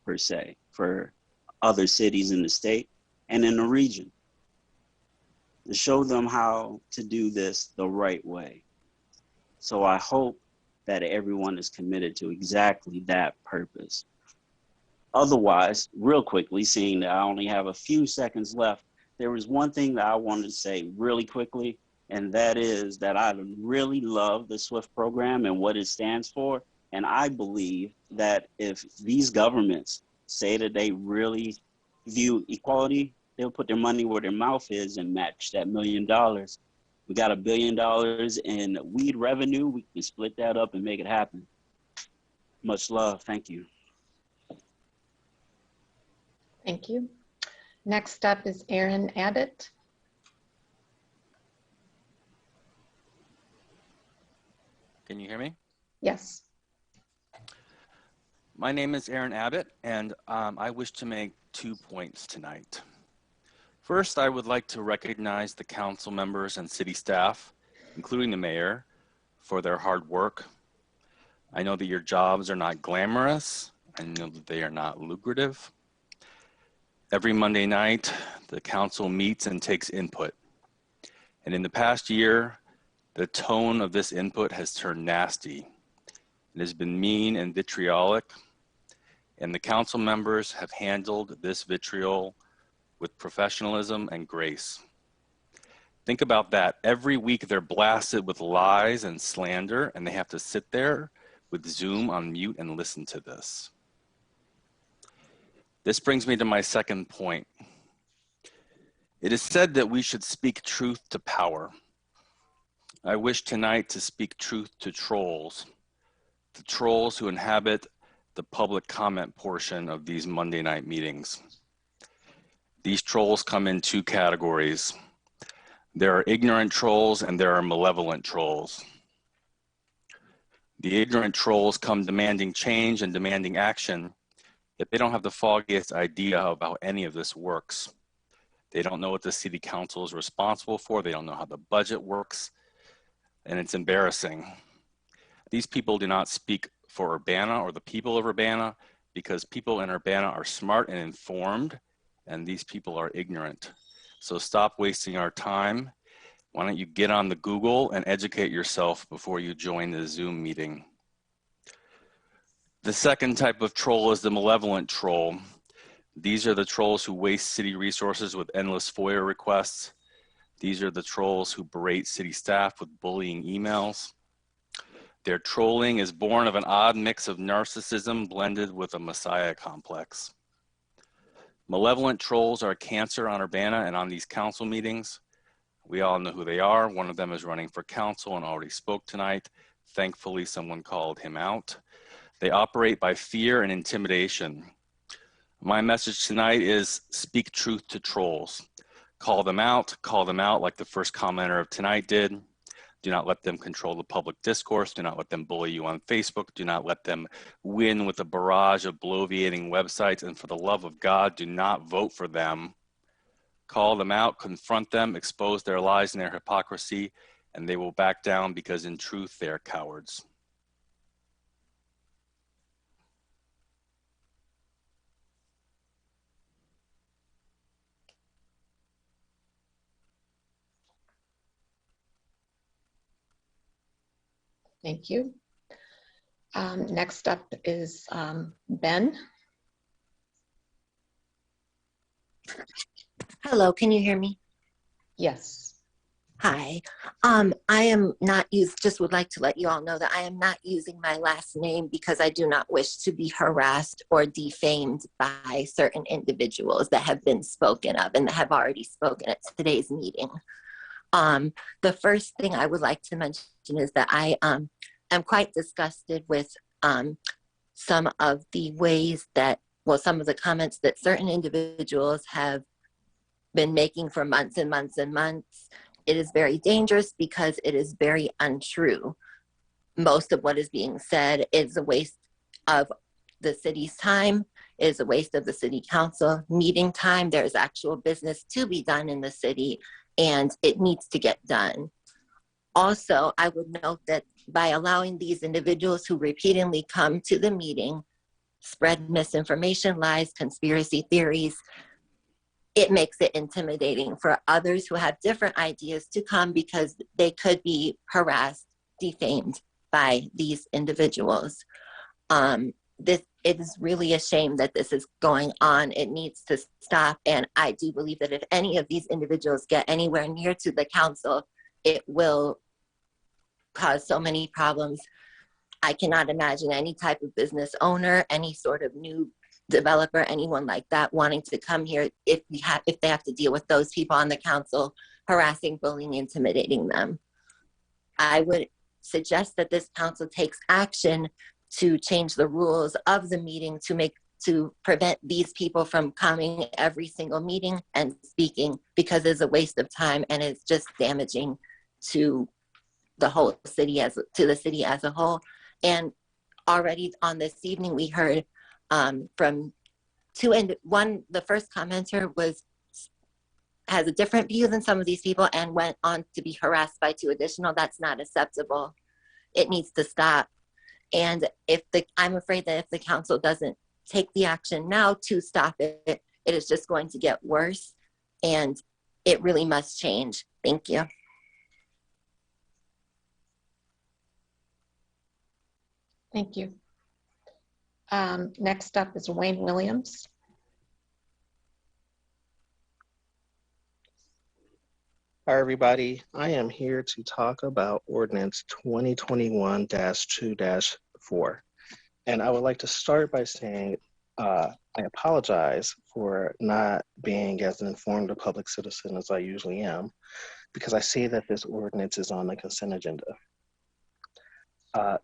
per se, for other cities in the state and in the region, to show them how to do this the right way. So I hope that everyone is committed to exactly that purpose. Otherwise, real quickly, seeing that I only have a few seconds left, there was one thing that I wanted to say really quickly, and that is that I really love the SWIFT program and what it stands for. And I believe that if these governments say that they really view equality, they'll put their money where their mouth is and match that $1 million. We got $1 billion in weed revenue. We can split that up and make it happen. Much love. Thank you. Thank you. Next up is Aaron Abbott. Can you hear me? Yes. My name is Aaron Abbott, and I wish to make 2 points tonight. First, I would like to recognize the council members and city staff, including the mayor, for their hard work. I know that your jobs are not glamorous. I know that they are not lucrative. Every Monday night, the council meets and takes input. And in the past year, the tone of this input has turned nasty. It has been mean and vitriolic, and the council members have handled this vitriol with professionalism and grace. Think about that. Every week they're blasted with lies and slander, and they have to sit there with Zoom on mute and listen to this. This brings me to my second point. It is said that we should speak truth to power. I wish tonight to speak truth to trolls, the trolls who inhabit the public comment portion of these Monday night meetings. These trolls come in 2 categories. There are ignorant trolls and there are malevolent trolls. The ignorant trolls come demanding change and demanding action, yet they don't have the foggiest idea of how any of this works. They don't know what the city council is responsible for. They don't know how the budget works, and it's embarrassing. These people do not speak for Urbana or the people of Urbana, because people in Urbana are smart and informed, and these people are ignorant. So stop wasting our time. Why don't you get on the Google and educate yourself before you join the Zoom meeting? The second type of troll is the malevolent troll. These are the trolls who waste city resources with endless FOIA requests. These are the trolls who berate city staff with bullying emails. Their trolling is born of an odd mix of narcissism blended with a messiah complex. Malevolent trolls are a cancer on Urbana and on these council meetings. We all know who they are. One of them is running for council and already spoke tonight. Thankfully, someone called him out. They operate by fear and intimidation. My message tonight is speak truth to trolls. Call them out like the first commenter of tonight did. Do not let them control the public discourse. Do not let them bully you on Facebook. Do not let them win with a barrage of bloviating websites. And for the love of God, do not vote for them. Call them out, confront them, expose their lies and their hypocrisy, and they will back down because in truth, they are cowards. Thank you. Next up is Ben. Hello, can you hear me? Yes. Hi. I am not just would like to let you all know that I am not using my last name because I do not wish to be harassed or defamed by certain individuals that have been spoken of and that have already spoken at today's meeting. The first thing I would like to mention is that I am quite disgusted with some of the ways that, well, some of the comments that certain individuals have been making for months and months and months. It is very dangerous because it is very untrue. Most of what is being said is a waste of the city's time, is a waste of the city council meeting time. There's actual business to be done in the city and it needs to get done. Also, I would note that by allowing these individuals who repeatedly come to the meeting, spread misinformation, lies, conspiracy theories, it makes it intimidating for others who have different ideas to come because they could be harassed, defamed by these individuals. It is really a shame that this is going on. It needs to stop. And I do believe that if any of these individuals get anywhere near to the council, it will cause so many problems. I cannot imagine any type of business owner, any sort of new developer, anyone like that wanting to come here if they have to deal with those people on the council harassing, bullying, intimidating them. I would suggest that this council takes action to change the rules of the meeting to prevent these people from coming every single meeting and speaking, because it's a waste of time and it's just damaging to the whole city to the city as a whole. And already on this evening, we heard from the first commenter has a different view than some of these people and went on to be harassed by two additional. That's not acceptable. It needs to stop. And I'm afraid that if the council doesn't take the action now to stop it, it is just going to get worse, and it really must change. Thank you. Thank you. Next up is Wayne Williams. Hi, everybody. I am here to talk about Ordinance 2021-2-4. And I would like to start by saying I apologize for not being as informed a public citizen as I usually am, because I see that this ordinance is on the consent agenda.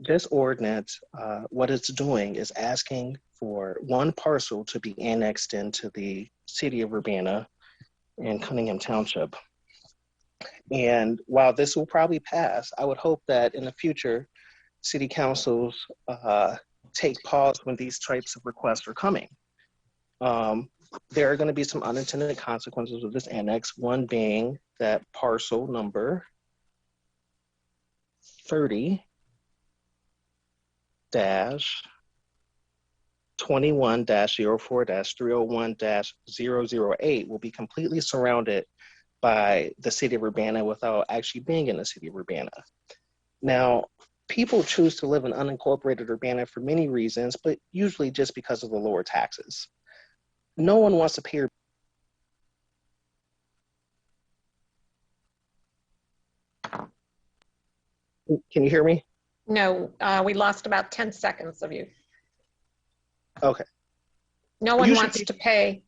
This ordinance, what it's doing is asking for one parcel to be annexed into the city of Urbana in Cunningham Township. And while this will probably pass, I would hope that in the future, city councils take pause when these types of requests are coming. There are going to be some unintended consequences of this annex, one being that parcel number 30-21-04-301-008 will be completely surrounded by the city of Urbana without actually being in the city of Urbana. Now, people choose to live in unincorporated Urbana for many reasons, but usually just because of the lower taxes. No one wants to pay. Can you hear me? No, we lost about 10 seconds of you. Okay. No one wants to pay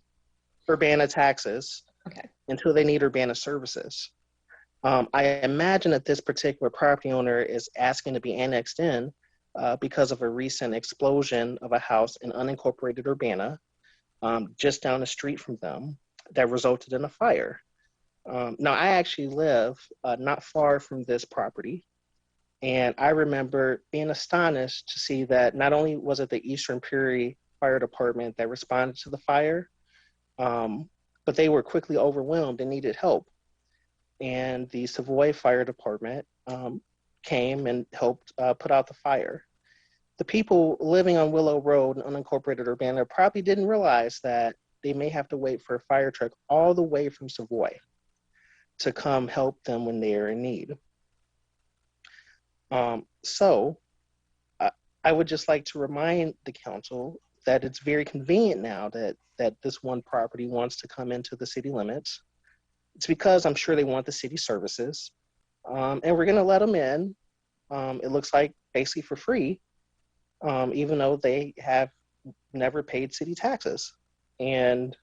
Urbana taxes until they need Urbana services. I imagine that this particular property owner is asking to be annexed in because of a recent explosion of a house in unincorporated Urbana just down the street from them that resulted in a fire. Now, I actually live not far from this property. And I remember being astonished to see that not only was it the Eastern Prairie Fire Department that responded to the fire, but they were quickly overwhelmed and needed help. And the Savoy Fire Department came and helped put out the fire. The people living on Willow Road in unincorporated Urbana probably didn't realize that they may have to wait for a fire truck all the way from Savoy to come help them when they are in need. So I would just like to remind the council that it's very convenient now that this one property wants to come into the city limits. It's because I'm sure they want the city services, and we're going to let them in. It looks like basically for free, even though they have never paid city taxes. And,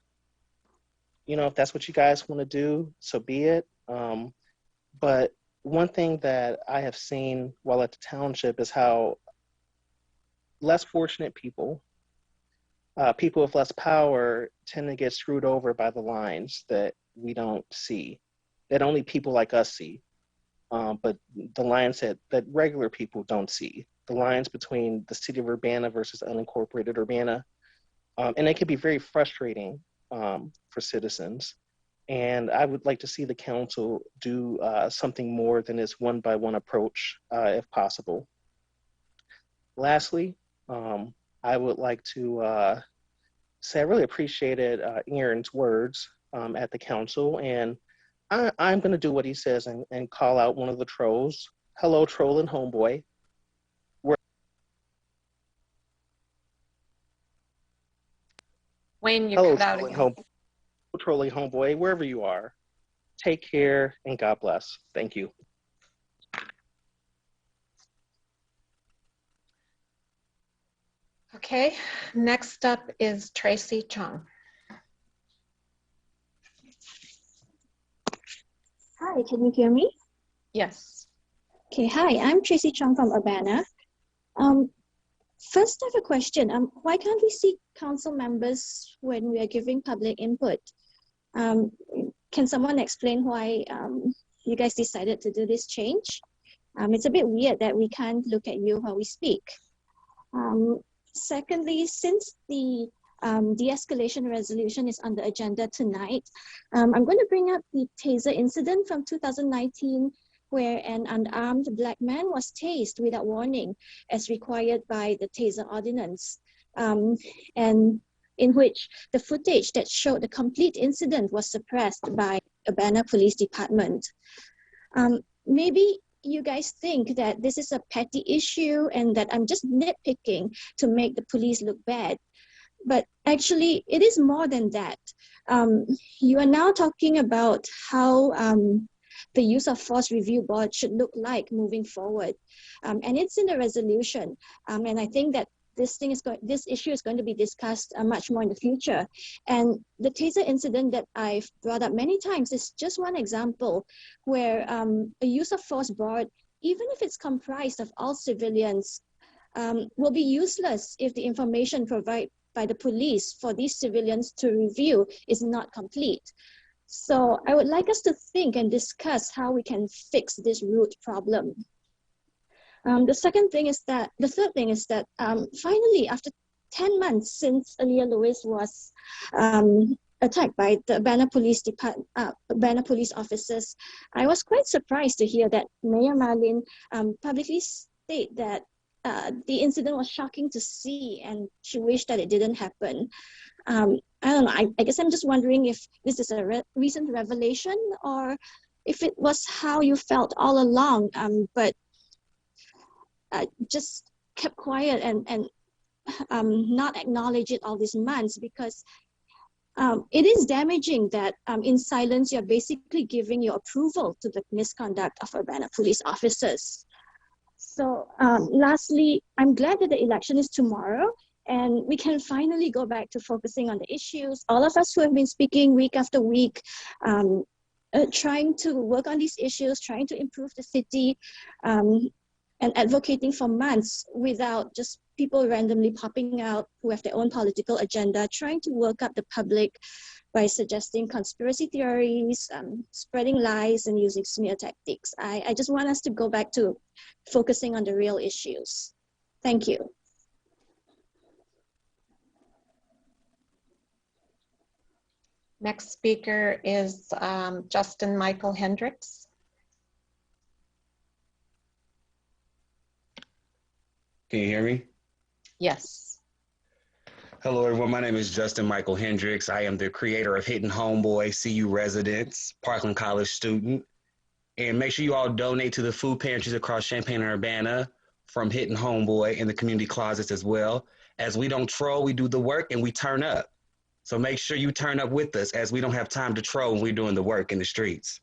you know, if that's what you guys want to do, so be it. But one thing that I have seen while at the township is how less fortunate people, people with less power, tend to get screwed over by the lines that we don't see, that only people like us see. But the lines that regular people don't see, the lines between the city of Urbana versus unincorporated Urbana. And it can be very frustrating for citizens. And I would like to see the council do something more than this one-by-one approach, if possible. Lastly, I would like to say I really appreciated Aaron's words at the council, and I'm going to do what he says and call out one of the trolls. Hello, troll and homeboy. Wayne, you Hello, cut out again. trolling homeboy, wherever you are. Take care and God bless. Thank you. Okay, next up is Tracy Chung. Hi, can you hear me? Yes. Okay, hi, I'm Tracy Chung from Urbana. First, I have a question. Why can't we see council members when we are giving public input? Can someone explain why you guys decided to do this change? It's a bit weird that we can't look at you while we speak. Secondly, since the de-escalation resolution is on the agenda tonight, I'm going to bring up the taser incident from 2019, where an unarmed black man was tased without warning, as required by the taser ordinance, and in which the footage that showed the complete incident was suppressed by Urbana Police Department. Maybe you guys think that this is a petty issue and that I'm just nitpicking to make the police look bad. But actually, it is more than that. You are now talking about how the use of force review board should look like moving forward. And it's in the resolution. And I think that this issue is going to be discussed much more in the future. And the taser incident that I've brought up many times is just one example where a use of force board, even if it's comprised of all civilians, will be useless if the information provided by the police for these civilians to review is not complete. So I would like us to think and discuss how we can fix this root problem. The third thing is that finally, after 10 months since Aaliyah Lewis was attacked by the Urbana police officers, I was quite surprised to hear that Mayor Marlin publicly state that the incident was shocking to see and she wished that it didn't happen. I don't know, I guess I'm just wondering if this is a recent revelation or if it was how you felt all along, but just kept quiet and not acknowledge it all these months, because it is damaging that in silence you're basically giving your approval to the misconduct of Urbana police officers. So lastly, I'm glad that the election is tomorrow and we can finally go back to focusing on the issues. All of us who have been speaking week after week, trying to work on these issues, trying to improve the city, and advocating for months without just people randomly popping out who have their own political agenda, trying to work up the public by suggesting conspiracy theories, spreading lies, and using smear tactics. I just want us to go back to focusing on the real issues. Thank you. Next speaker is Justin Michael Hendricks. Can you hear me? Yes. Hello, everyone. My name is Justin Michael Hendricks. I am the creator of Hitting Homeboy, CU Residence, Parkland College student. And make sure you all donate to the food pantries across Champaign and Urbana from Hitting Homeboy and the community closets as well. As we don't troll, we do the work and we turn up. So make sure you turn up with us, as we don't have time to troll when we're doing the work in the streets.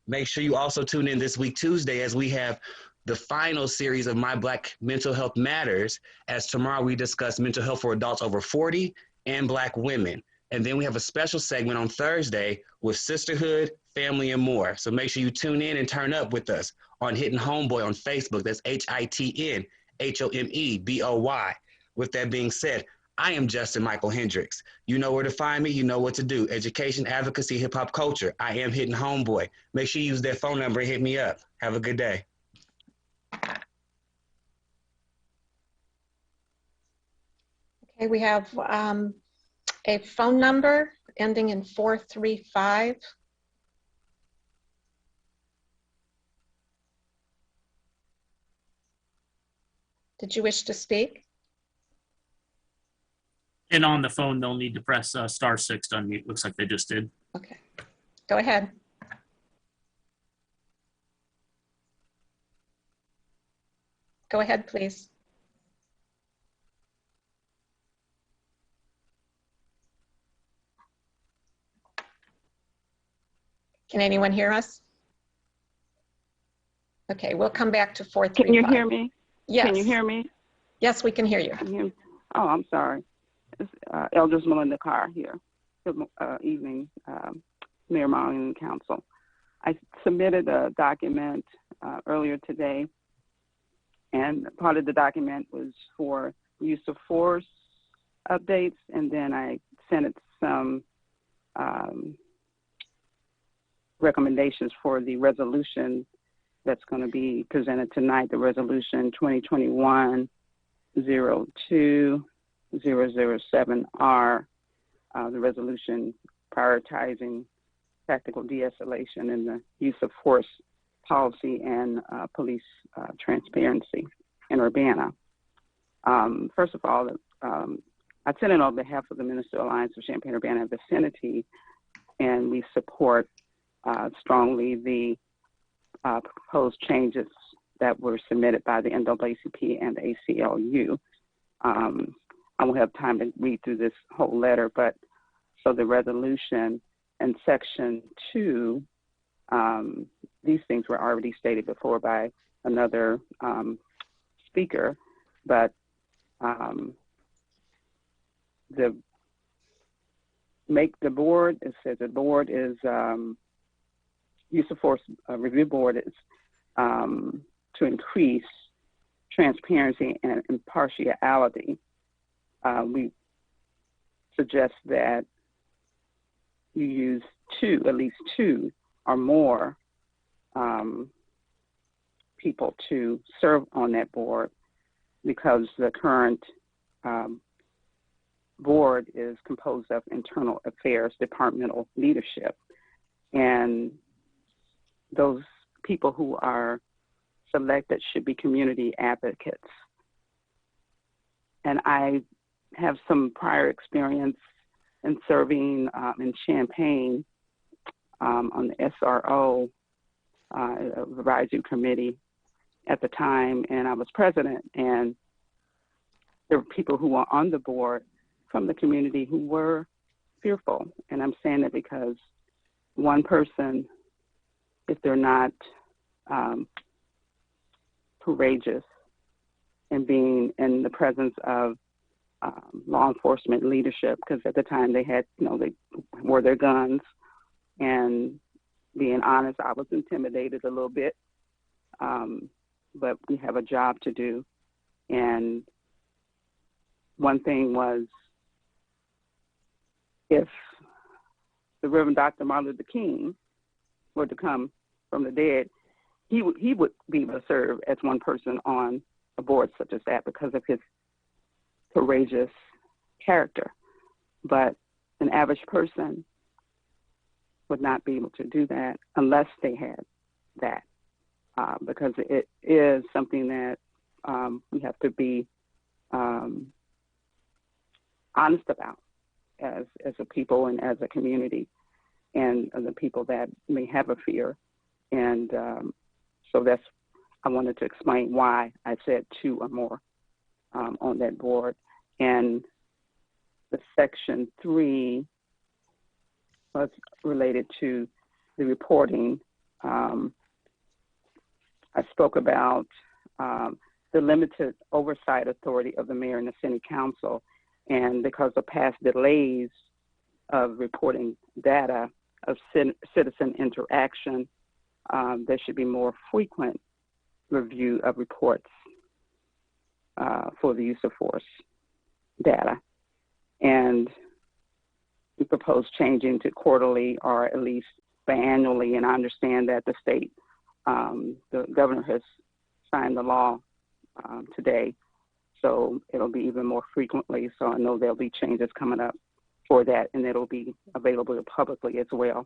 Make sure you also tune in this week, Tuesday, as we have the final series of My Black Mental Health Matters, as tomorrow we discuss mental health for adults over 40 and Black women. And then we have a special segment on Thursday with sisterhood, family, and more. So make sure you tune in and turn up with us on Hitting Homeboy on Facebook. That's HITNHOMEBOY. With that being said, I am Justin Michael Hendricks. You know where to find me. You know what to do. Education, advocacy, hip hop culture. I am Hitting Homeboy. Make sure you use that phone number and hit me up. Have a good day. Okay, we have a phone number ending in 435. Did you wish to speak? And on the phone, they'll need to press *6 to unmute. Looks like they just did. Okay, go ahead. Go ahead, please. Can anyone hear us? Okay, we'll come back to 435. Can you hear me? Yes. Can you hear me? Yes, we can hear you. Can you hear me? Oh, I'm sorry. It's Elders Melinda Carr here. Good evening, Mayor Marlin and Council. I submitted a document earlier today, and part of the document was for use of force updates, and then I sent it some recommendations for the resolution that's going to be presented tonight, the resolution 2021-02-007R, the resolution prioritizing tactical de-escalation and the use of force policy and police transparency in Urbana. First of all, I sent it on behalf of the Minister Alliance of Champaign-Urbana and Vicinity, and we support strongly the proposed changes that were submitted by the NAACP and the ACLU. I won't have time to read through this whole letter, but so the resolution in section 2, these things were already stated before by another speaker, but the board, it says the board is use of force review board is to increase transparency and impartiality. We suggest that you use at least two or more people to serve on that board, because the current board is composed of internal affairs departmental leadership, and those people who are selected should be community advocates. And I have some prior experience in serving in Champaign on the SRO advisory committee at the time, and I was president, and there were people who were on the board from the community who were fearful. And I'm saying that because one person, if they're not courageous in being in the presence of law enforcement leadership, because at the time they had, they wore their guns, and being honest, I was intimidated a little bit, but we have a job to do. And one thing was, if the Reverend Dr. Martin Luther King were to come from the dead, he would be able to serve as one person on a board such as that because of his courageous character. But an average person would not be able to do that unless they had that, because it is something that we have to be honest about as a people and as a community, and the people that may have a fear. And so I wanted to explain why I said 2 or more on that board. And the section 3 was related to the reporting. I spoke about the limited oversight authority of the mayor and the city council, and because of past delays of reporting data of citizen interaction, there should be more frequent review of reports for the use of force data. And we propose changing to quarterly or at least biannually. And I understand that the state, the governor has signed the law today, so it'll be even more frequently. So I know there'll be changes coming up for that, and it'll be available publicly as well.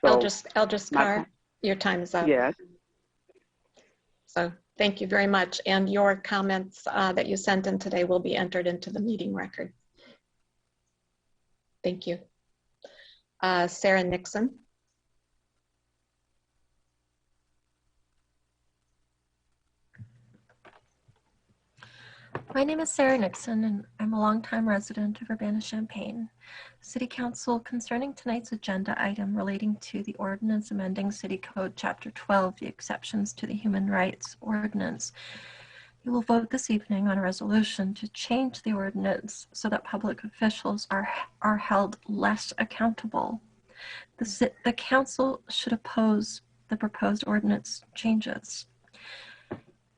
So Eldris Carr, your time is up. Yes. So thank you very much. And your comments that you sent in today will be entered into the meeting record. Thank you. Sarah Nixon. My name is Sarah Nixon, and I'm a longtime resident of Urbana-Champaign. City Council, concerning tonight's agenda item relating to the ordinance amending City Code Chapter 12, the exceptions to the Human Rights Ordinance, you will vote this evening on a resolution to change the ordinance so that public officials are held less accountable. The council should oppose the proposed ordinance changes.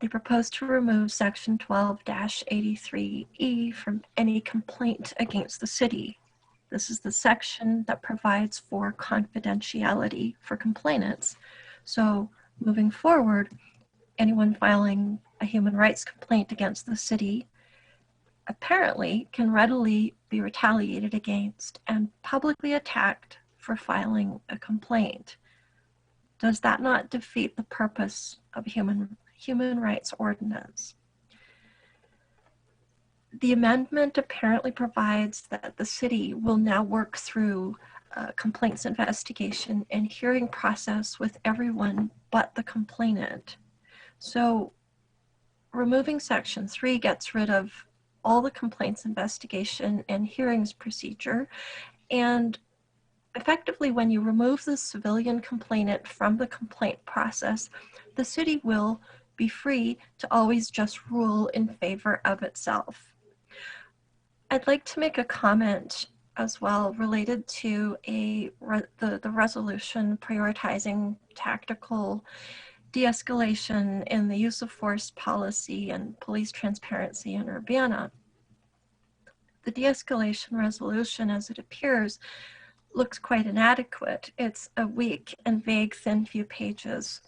They propose to remove Section 12-83E from any complaint against the city. This is the section that provides for confidentiality for complainants. So moving forward, anyone filing a human rights complaint against the city apparently can readily be retaliated against and publicly attacked for filing a complaint. Does that not defeat the purpose of human rights ordinance? The amendment apparently provides that the city will now work through complaints investigation and hearing process with everyone but the complainant. So removing Section 3 gets rid of all the complaints investigation and hearings procedure, and effectively, when you remove the civilian complainant from the complaint process, the city will be free to always just rule in favor of itself. I'd like to make a comment as well related to the resolution prioritizing tactical de-escalation in the use of force policy and police transparency in Urbana. The de-escalation resolution, as it appears, looks quite inadequate. It's a weak and vague, thin few pages.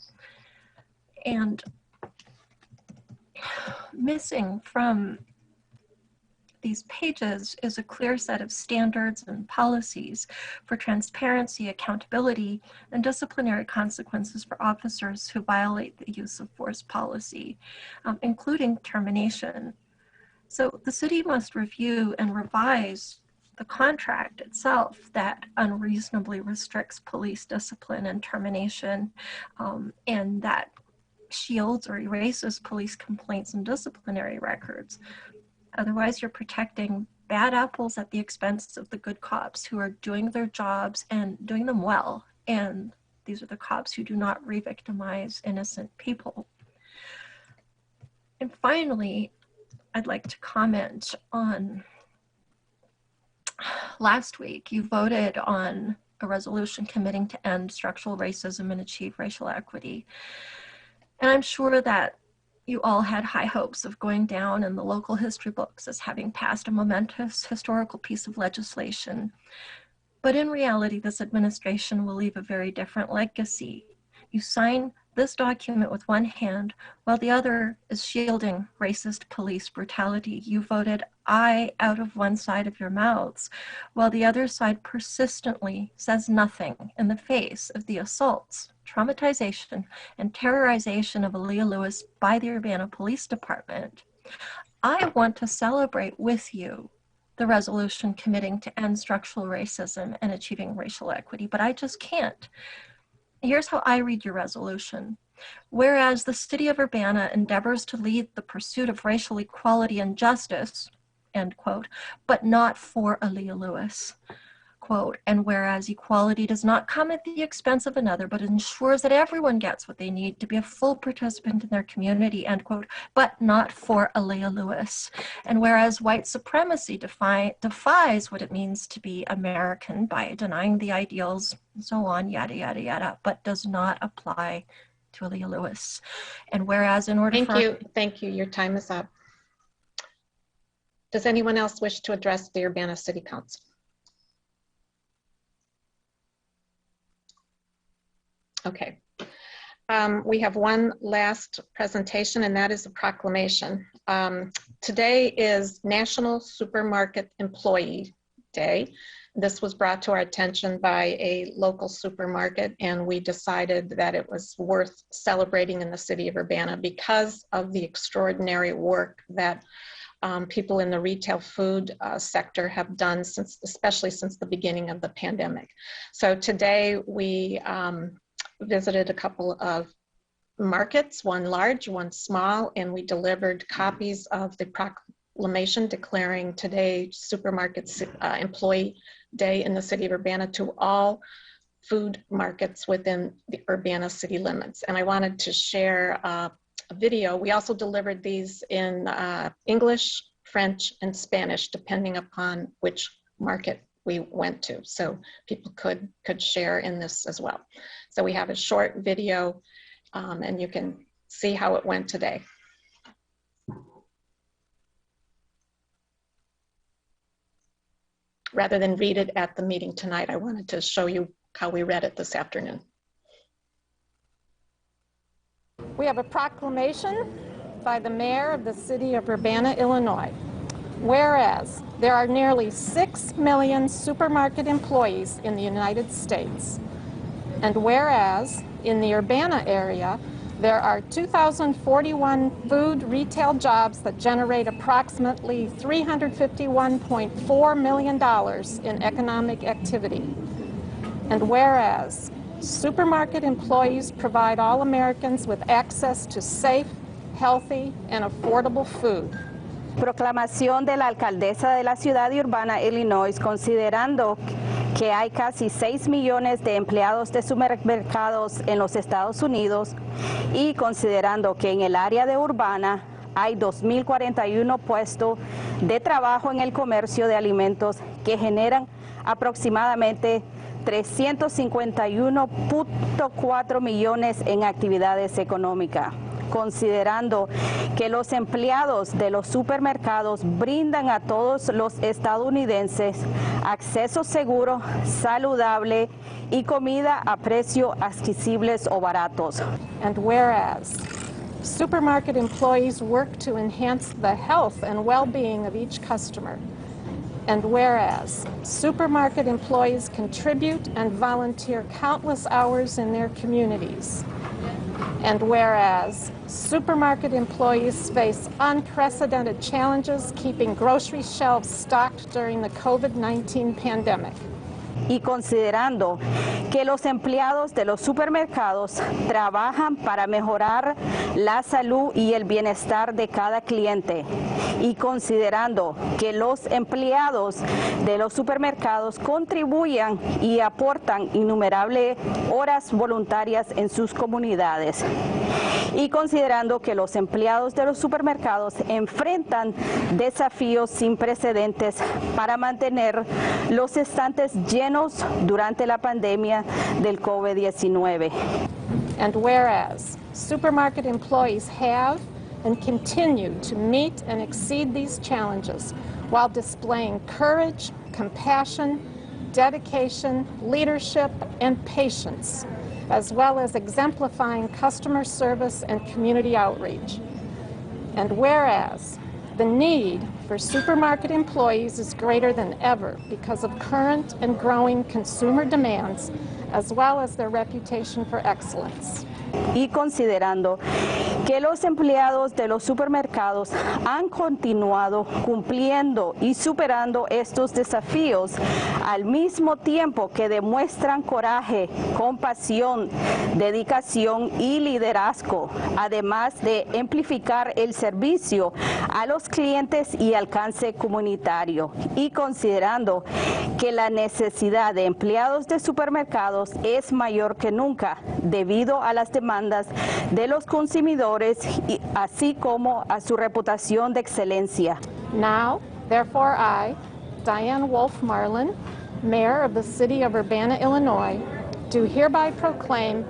And missing from these pages is a clear set of standards and policies for transparency, accountability, and disciplinary consequences for officers who violate the use of force policy, including termination. So the city must review and revise the contract itself that unreasonably restricts police discipline and termination, and that shields or erases police complaints and disciplinary records. Otherwise, you're protecting bad apples at the expense of the good cops who are doing their jobs and doing them well. And these are the cops who do not re-victimize innocent people. And finally, I'd like to comment on last week, you voted on a resolution committing to end structural racism and achieve racial equity. And I'm sure that you all had high hopes of going down in the local history books as having passed a momentous historical piece of legislation. But in reality, this administration will leave a very different legacy. You sign this document with one hand while the other is shielding racist police brutality. You voted aye out of one side of your mouths while the other side persistently says nothing in the face of the assaults, traumatization, and terrorization of Aaliyah Lewis by the Urbana Police Department. I want to celebrate with you the resolution committing to end structural racism and achieving racial equity, but I just can't. Here's how I read your resolution. Whereas the city of Urbana endeavors to lead the pursuit of racial equality and justice, end quote, but not for Aaliyah Lewis, quote, and whereas equality does not come at the expense of another, but ensures that everyone gets what they need to be a full participant in their community, end quote, but not for Aaliyah Lewis. And whereas white supremacy defies what it means to be American by denying the ideals and so on, yada, yada, yada, but does not apply to Aaliyah Lewis. And whereas in order Thank you. Your time is up. Does anyone else wish to address the Urbana City Council? Okay. We have one last presentation, and that is a proclamation. Today is National Supermarket Employee Day. This was brought to our attention by a local supermarket, and we decided that it was worth celebrating in the city of Urbana because of the extraordinary work that people in the retail food sector have done especially since the beginning of the pandemic. So today we visited a couple of markets, one large, one small, and we delivered copies of the proclamation declaring today Supermarket Employee Day in the city of Urbana to all food markets within the Urbana city limits. And I wanted to share a video. We also delivered these in English, French, and Spanish, depending upon which market we went to. So people could share in this as well. So we have a short video and you can see how it went today. Rather than read it at the meeting tonight, I wanted to show you how we read it this afternoon. We have a proclamation by the mayor of the city of Urbana, Illinois. Whereas there are nearly 6 million supermarket employees in the United States, and whereas in the Urbana area, there are 2,041 food retail jobs that generate approximately $351.4 million in economic activity. And whereas supermarket employees provide all Americans with access to safe, healthy, and affordable food. Proclamación de la alcaldesa de la ciudad de Urbana, Illinois, considerando que hay casi 6 millones de empleados de supermercados en los Estados Unidos y considerando que en el área de Urbana hay 2.041 puestos de trabajo en el comercio de alimentos que generan aproximadamente 351.4 millones en actividades económicas. Considerando que los empleados de los supermercados brindan a todos los estadounidenses acceso seguro, saludable y comida a precios accesibles o baratos. And whereas supermarket employees work to enhance the health and well-being of each customer. And whereas supermarket employees contribute and volunteer countless hours in their communities. And whereas supermarket employees face unprecedented challenges keeping grocery shelves stocked during the COVID-19 pandemic. Y considerando que los empleados de los supermercados trabajan para mejorar la salud y el bienestar de cada cliente. Y considerando que los empleados de los supermercados contribuyen y aportan innumerables horas voluntarias en sus comunidades. Y considerando que los empleados de los supermercados enfrentan desafíos sin precedentes para mantener los estantes llenos durante la pandemia del COVID-19. And whereas supermarket employees have and continue to meet and exceed these challenges while displaying courage, compassion, dedication, leadership, and patience, as well as exemplifying customer service and community outreach. And whereas the need for supermarket employees is greater than ever because of current and growing consumer demands, as well as their reputation for excellence. Y considerando que los empleados de los supermercados han continuado cumpliendo y superando estos desafíos al mismo tiempo que demuestran coraje, compasión, dedicación y liderazgo, además de amplificar el servicio a los clientes y alcance comunitario, y considerando que la necesidad de empleados de supermercados es mayor que nunca debido a las demandas de los consumidores, así como a su reputación de excelencia. Now, therefore, I, Diane Wolf Marlin, Mayor of the City of Urbana, Illinois, do hereby proclaim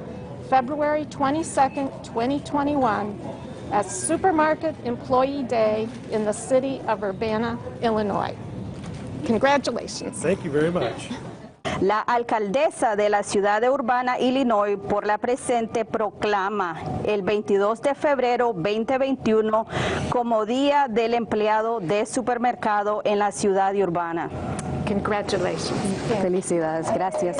February 22nd, 2021 as Supermarket Employee Day in the City of Urbana, Illinois. Congratulations. Thank you very much. La alcaldesa de la ciudad de Urbana, Illinois, por la presente proclama el 22 de febrero 2021 como Día del Empleado de Supermercado en la ciudad de Urbana. Congratulations. Felicidades, gracias.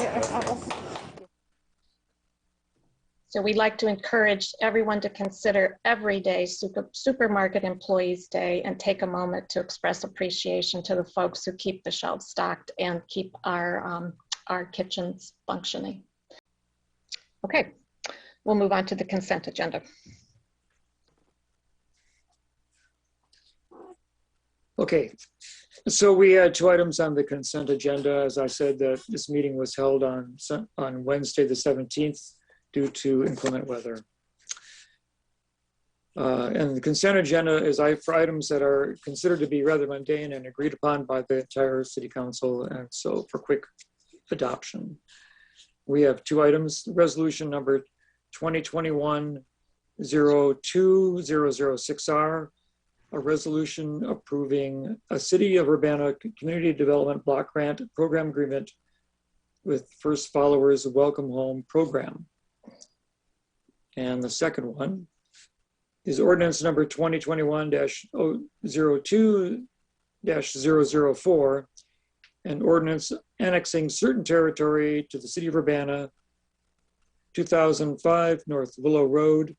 So we'd like to encourage everyone to consider every day Supermarket Employees Day and take a moment to express appreciation to the folks who keep the shelves stocked and keep our kitchens functioning. Okay, we'll move on to the consent agenda. Okay, so we had two items on the consent agenda. As I said, this meeting was held on Wednesday the 17th due to inclement weather. And the consent agenda is for items that are considered to be rather mundane and agreed upon by the entire city council, and so for quick adoption. We have two items: resolution number 2021-02-006R, a resolution approving a City of Urbana Community Development Block Grant Program Agreement with First Followers Welcome Home Program. And the second one is ordinance number 2021-02-004, an ordinance annexing certain territory to the City of Urbana, 2005 North Willow Road.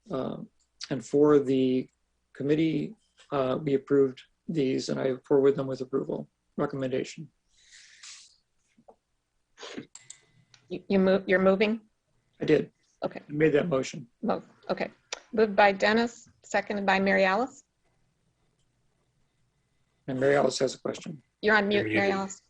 And for the committee, we approved these, and I forward them with approval recommendation. You're moving? I did. Okay. I made that motion. Okay. Moved by Dennis, seconded by Mary Alice. And Mary Alice has a question. You're on mute, Mary Alice.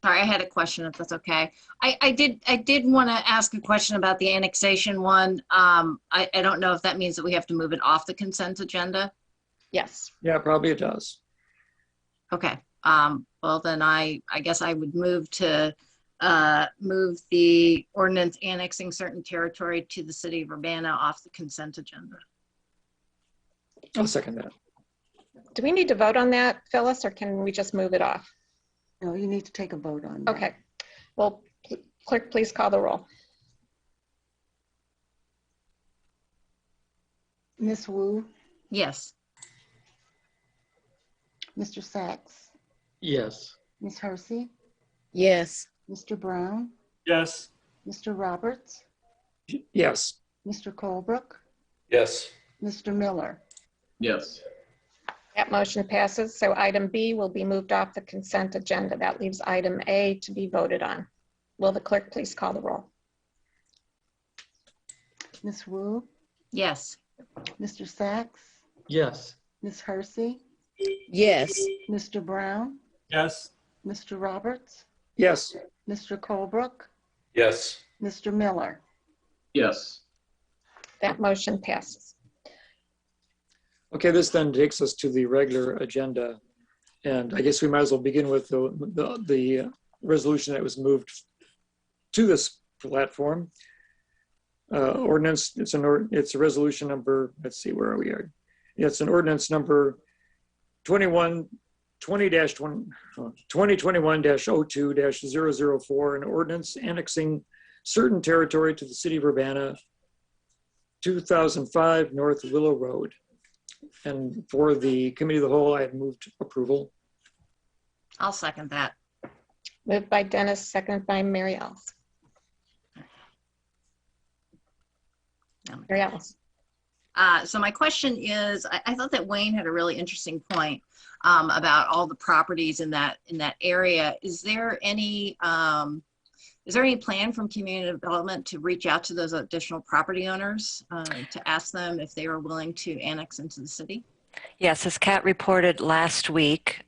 Sorry, I had a question, if that's okay. I did want to ask a question about the annexation one. I don't know if that means that we have to move it off the consent agenda. Yes. Yeah, probably it does. Okay. Well, then I guess I would move to move the ordinance annexing certain territory to the City of Urbana off the consent agenda. I'll second that. Do we need to vote on that, Phyllis, or can we just move it off? No, you need to take a vote on that. Okay. Well, clerk, please call the roll. Ms. Wu, Yes. Mr. Sachs, Yes. Ms. Hersey, Yes. Mr. Brown, Yes. Mr. Roberts, Yes. Mr. Colebrook, Yes. Mr. Miller. Yes. That motion passes. So item B will be moved off the consent agenda. That leaves item A to be voted on. Will the clerk please call the roll? Ms. Wu, Yes. Mr. Sachs, Yes. Ms. Hersey, Yes. Mr. Brown, Yes. Mr. Roberts, Yes. Mr. Colebrook, Yes. Mr. Miller. Yes. That motion passes. Okay, this then takes us to the regular agenda. And I guess we might as well begin with the resolution that was moved to this platform. Ordinance, it's a resolution number, let's see, where are we at? Yeah, it's an ordinance number 2021-02-004, an ordinance annexing certain territory to the city of Urbana, 2005 North Willow Road. And for the committee of the whole, I had moved approval. I'll second that. Moved by Dennis, seconded by Mary Alice. Mary Alice. So my question is, I thought that Wayne had a really interesting point about all the properties in that area. Is there any plan from community development to reach out to those additional property owners to ask them if they were willing to annex into the city? Yes, as Kat reported last week,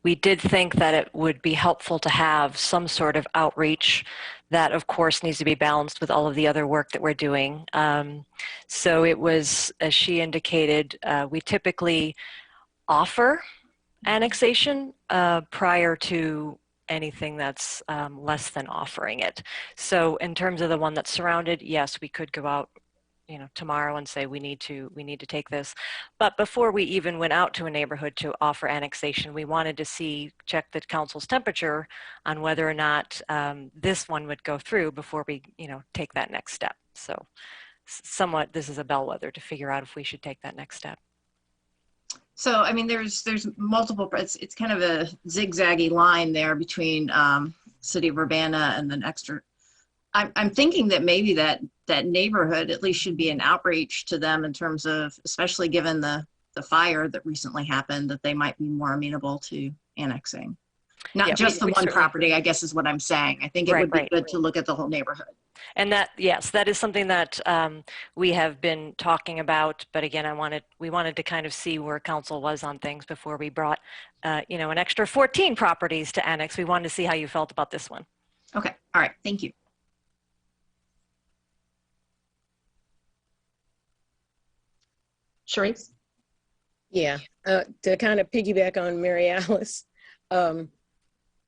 we did think that it would be helpful to have some sort of outreach that, of course, needs to be balanced with all of the other work that we're doing. So it was, as she indicated, we typically offer annexation prior to anything that's less than offering it. So in terms of the one that's surrounded, yes, we could go out, you know, tomorrow and say we need to take this. But before we even went out to a neighborhood to offer annexation, we wanted to check the council's temperature on whether or not this one would go through before we, you know, take that next step. So somewhat this is a bellwether to figure out if we should take that next step. So, I mean, there's multiple, it's kind of a zigzaggy line there between city of Urbana and then extra. I'm thinking that maybe that neighborhood at least should be an outreach to them in terms of, especially given the fire that recently happened, that they might be more amenable to annexing. Not just the one property, I guess is what I'm saying. I think it would be good to look at the whole neighborhood. And that, yes, that is something that we have been talking about. But again, we wanted to kind of see where council was on things before we brought, you know, an extra 14 properties to annex. We wanted to see how you felt about this one. Okay. All right. Thank you. Sharice? Yeah, to kind of piggyback on Mary Alice,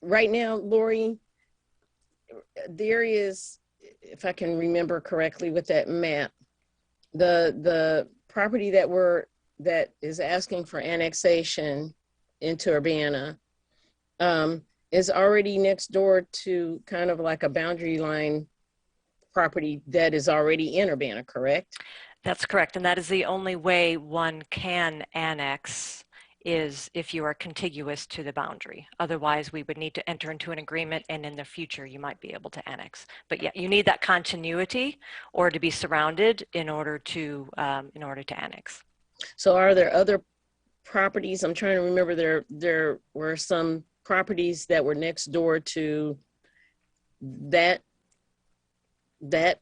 right now, Lori, there is, if I can remember correctly with that map, the property that is asking for annexation into Urbana is already next door to kind of like a boundary line property that is already in Urbana, correct? That's correct, and that is the only way one can annex is if you are contiguous to the boundary. Otherwise, we would need to enter into an agreement, and in the future, you might be able to annex. But yeah, you need that continuity or to be surrounded in order to annex. So, are there other properties? I'm trying to remember. There were some properties that were next door to that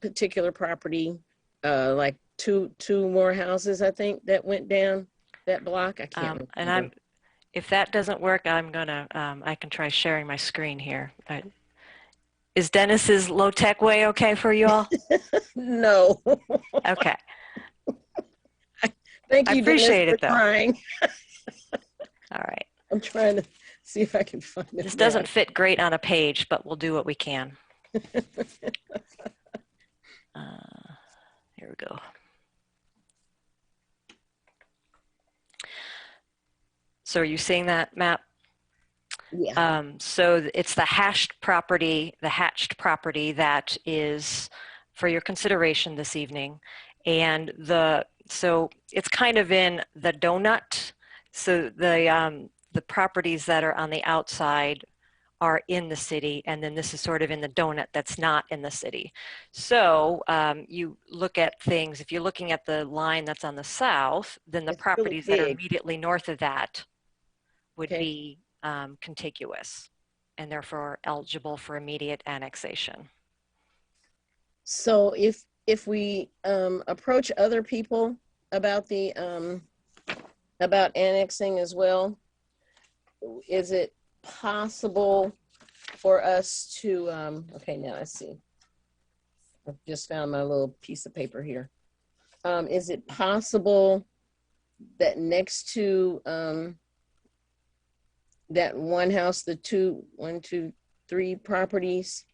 particular property, like two more houses, I think, that went down that block. I can't remember. And if that doesn't work, I can try sharing my screen here. Is Dennis's low-tech way okay for you all? No. Okay. Thank you, I appreciate Dennis, it though. Trying. All right. I'm trying to see if I can find it. This doesn't fit great on a page, but we'll do what we can. Here we go. So are you seeing that map? Yeah. So it's the hatched property that is for your consideration this evening. And so it's kind of in the donut. So the properties that are on the outside are in the city, and then this is sort of in the donut that's not in the city. So you look at things, if you're looking at the line that's on the south, then the properties that are immediately north of that would be contiguous and therefore eligible for immediate annexation. So if we approach other people about the about annexing as well, is it possible for us to okay, now I see, I've just found my little piece of paper here. Is it possible that next to that one house, the 1, 2, 3 properties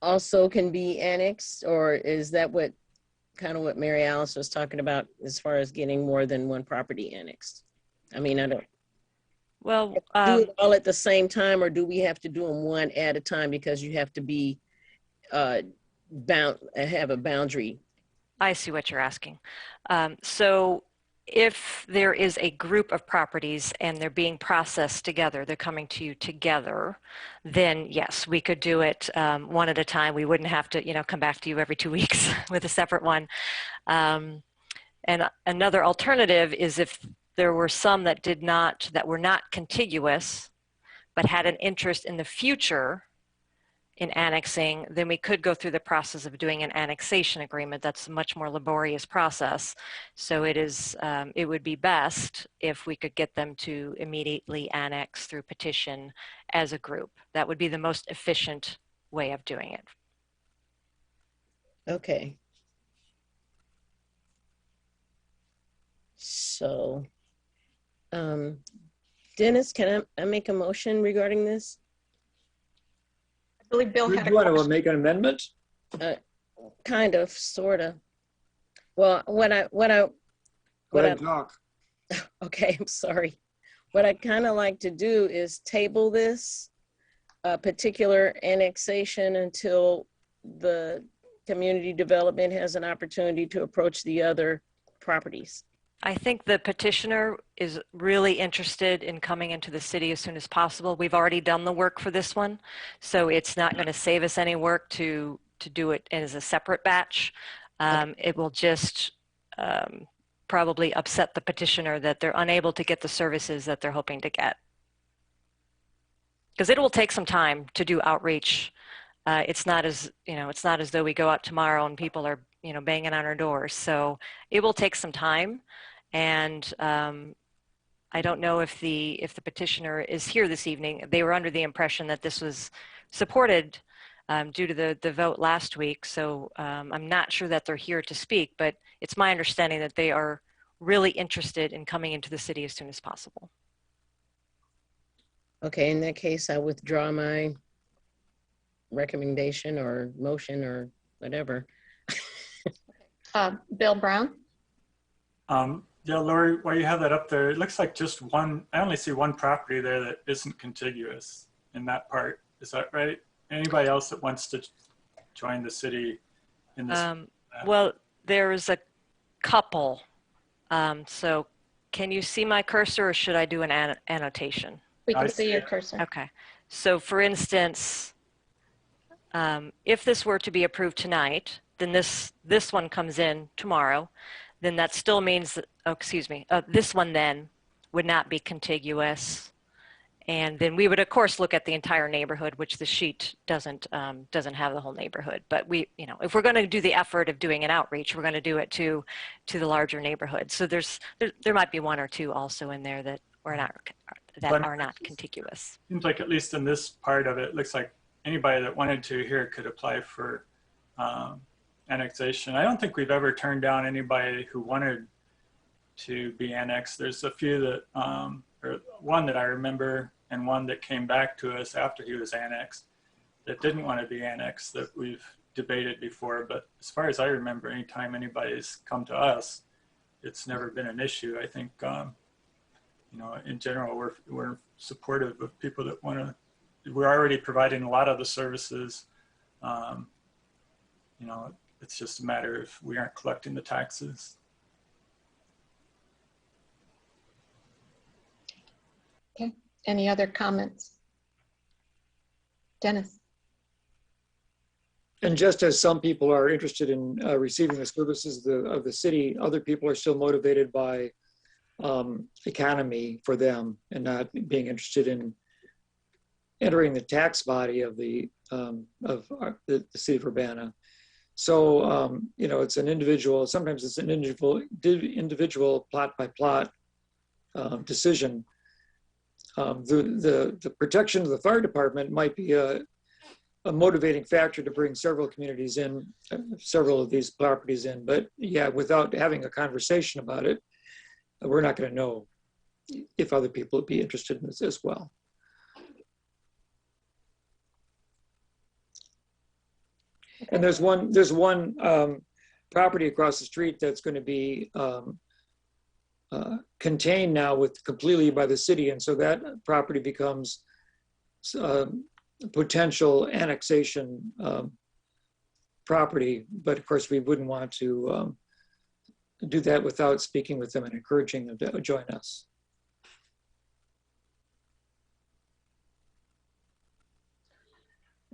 also can be annexed, or is that what Mary Alice was talking about as far as getting more than one property annexed? I mean, I don't Well, do it all at the same time, or do we have to do them one at a time because you have to be have a boundary? I see what you're asking. So if there is a group of properties and they're being processed together, they're coming to you together, then yes, we could do it one at a time. We wouldn't have to, come back to you every 2 weeks with a separate one. And another alternative is if there were some that were not contiguous, but had an interest in the future in annexing, then we could go through the process of doing an annexation agreement. That's a much more laborious process. So it would be best if we could get them to immediately annex through petition as a group. That would be the most efficient way of doing it. Okay. So, Dennis, can I make a motion regarding this? I believe Bill had a You want to question. make an amendment? Kind of, sort of. Well, Talk. Okay, I'm sorry. What I kind of like to do is table this particular annexation until the community development has an opportunity to approach the other properties. I think the petitioner is really interested in coming into the city as soon as possible. We've already done the work for this one, so it's not going to save us any work to do it as a separate batch. It will just probably upset the petitioner that they're unable to get the services that they're hoping to get. Because it will take some time to do outreach. It's not as though we go out tomorrow and people are banging on our doors. So it will take some time. And I don't know if the petitioner is here this evening. They were under the impression that this was supported due to the vote last week. So I'm not sure that they're here to speak, but it's my understanding that they are really interested in coming into the city as soon as possible. Okay, in that case, I withdraw my recommendation or motion or whatever. Bill Brown? Yeah, Lori, while you have that up there, it looks like just one, I only see one property there that isn't contiguous in that part. Is that right? Anybody else that wants to join the city in this? Well, there's a couple. So can you see my cursor or should I do an annotation? We can see your cursor. Okay. So for instance, if this were to be approved tonight, then this one comes in tomorrow, then that still means that, this one then would not be contiguous. And then we would of course look at the entire neighborhood, which the sheet doesn't have the whole neighborhood. But if we're going to do the effort of doing an outreach, we're going to do it to the larger neighborhood. So there might be one or two also in there that are not contiguous. Seems like at least in this part of it, looks like anybody that wanted to here could apply for annexation. I don't think we've ever turned down anybody who wanted to be annexed. There's a few that, or one that I remember and one that came back to us after he was annexed that didn't want to be annexed that we've debated before. But as far as I remember, anytime anybody's come to us, it's never been an issue. I think, in general, we're supportive of people that want to. We're already providing a lot of the services. It's just a matter of we aren't collecting the taxes. Okay. Any other comments? Dennis? And just as some people are interested in receiving the services of the city, other people are still motivated by economy for them and not being interested in entering the tax body of the city of Urbana. So, it's an individual, sometimes it's an individual plot by plot decision. The protection of the fire department might be a motivating factor to bring several communities in, several of these properties in. But yeah, without having a conversation about it, we're not going to know if other people would be interested in this as well. And there's one property across the street that's going to be contained now with completely by the city, and so that property becomes potential annexation property. But of course, we wouldn't want to do that without speaking with them and encouraging them to join us.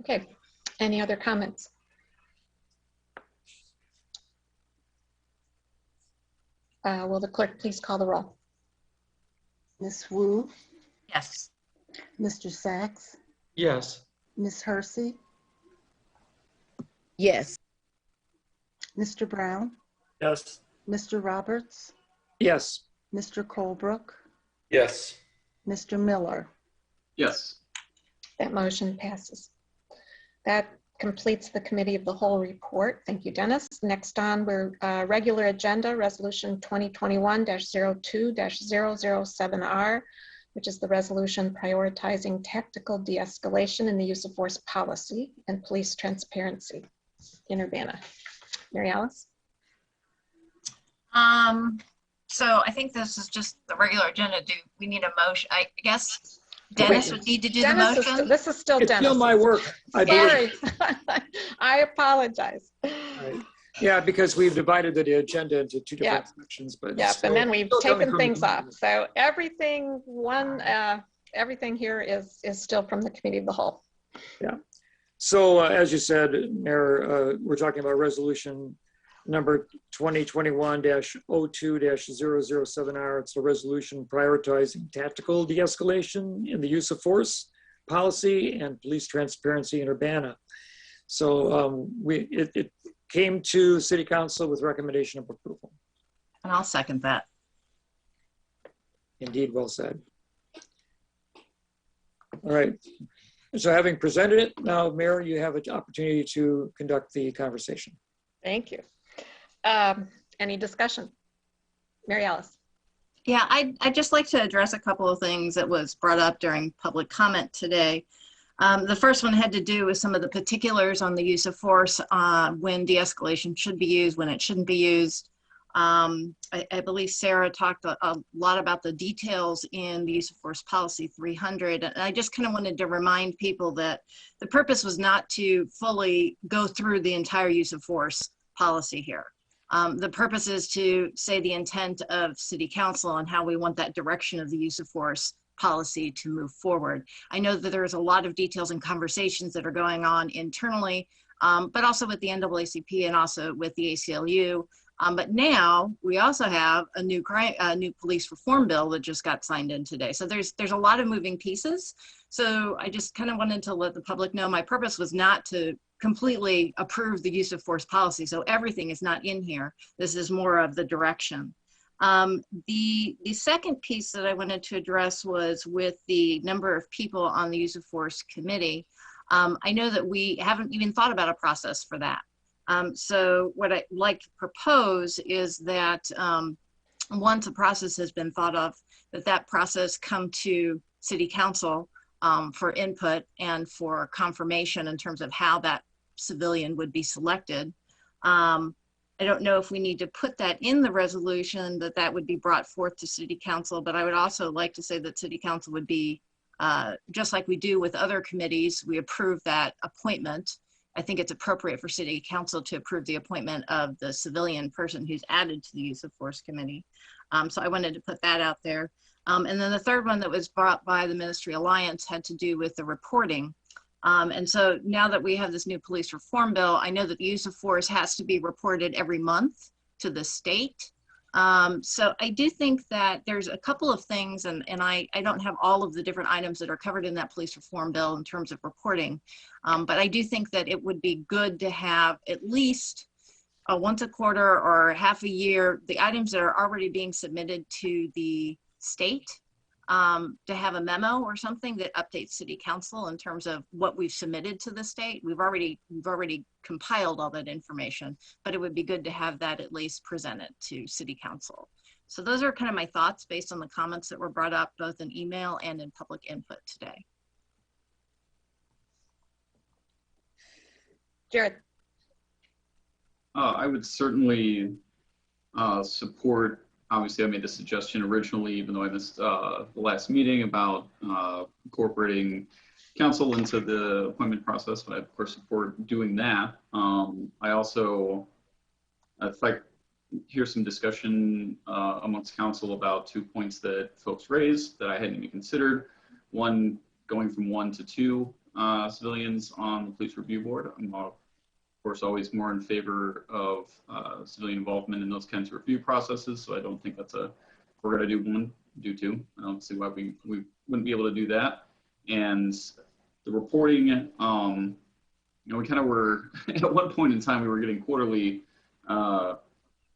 Okay, any other comments? Will the clerk please call the roll? Ms. Wu, Yes. Mr. Sachs, Yes. Ms. Hersey, Yes. Mr. Brown, Yes. Mr. Roberts, Yes. Mr. Colebrook, Yes. Mr. Miller. Yes. That motion passes. That completes the committee of the whole report. Thank you, Dennis. Next on, we're regular agenda, resolution 2021-02-007R, which is the resolution prioritizing tactical de-escalation in the use of force policy and police transparency in Urbana. Mary Alice? So I think this is just the regular agenda. Do we need a motion? I guess Dennis would need to do the motion. This is still It's Dennis. still my work. Sorry. I apologize. Right. Yeah, because we've divided the agenda into two different sections. But yeah, and then we've taken things the off. So everything here is still from the committee of the whole. Yeah. So as you said, Mayor, we're talking about resolution number 2021-02-007R. It's a resolution prioritizing tactical de-escalation in the use of force policy and police transparency in Urbana. So it came to City Council with recommendation of approval. And I'll second that. Indeed, well said. All right. So having presented it, now, Mayor, you have an opportunity to conduct the conversation. Thank you. Any discussion? Mary Alice? Yeah, I'd just like to address a couple of things that was brought up during public comment today. The first one had to do with some of the particulars on the use of force, when de-escalation should be used, when it shouldn't be used. I believe Sarah talked a lot about the details in the use of force policy 300. And I just kind of wanted to remind people that the purpose was not to fully go through the entire use of force policy here. The purpose is to say the intent of City Council and how we want that direction of the use of force policy to move forward. I know that there's a lot of details and conversations that are going on internally, but also with the NAACP and also with the ACLU. But now we also have a new police reform bill that just got signed in today. So there's a lot of moving pieces. So I just kind of wanted to let the public know my purpose was not to completely approve the use of force policy. So everything is not in here. This is more of the direction. The second piece that I wanted to address was with the number of people on the use of force committee. I know that we haven't even thought about a process for that. So what I'd like to propose is that once a process has been thought of, that process come to City Council for input and for confirmation in terms of how that civilian would be selected. I don't know if we need to put that in the resolution that would be brought forth to City Council, but I would also like to say that City Council would be, just like we do with other committees, we approve that appointment. I think it's appropriate for City Council to approve the appointment of the civilian person who's added to the use of force committee. So I wanted to put that out there. And then the third one that was brought by the Ministry Alliance had to do with the reporting. And so now that we have this new police reform bill, I know that the use of force has to be reported every month to the state. So I do think that there's a couple of things, and I don't have all of the different items that are covered in that police reform bill in terms of reporting, but I do think that it would be good to have at least once a quarter or half a year, the items that are already being submitted to the state, to have a memo or something that updates City Council in terms of what we've submitted to the state. We've already compiled all that information, but it would be good to have that at least presented to City Council. So those are kind of my thoughts based on the comments that were brought up both in email and in public input today. Jared. I would certainly support obviously I made the suggestion originally, even though I missed the last meeting, about incorporating council into the appointment process, but I of course support doing that. I also, if I hear some discussion amongst council about 2 points that folks raised that I hadn't even considered. One, going from 1 to 2 civilians on the police review board. I'm of course always more in favor of civilian involvement in those kinds of review processes. So I don't think that's if we're gonna do 1, do 2. I don't see why we wouldn't be able to do that. And the reporting, you know, we kind of were, at one point in time, we were getting quarterly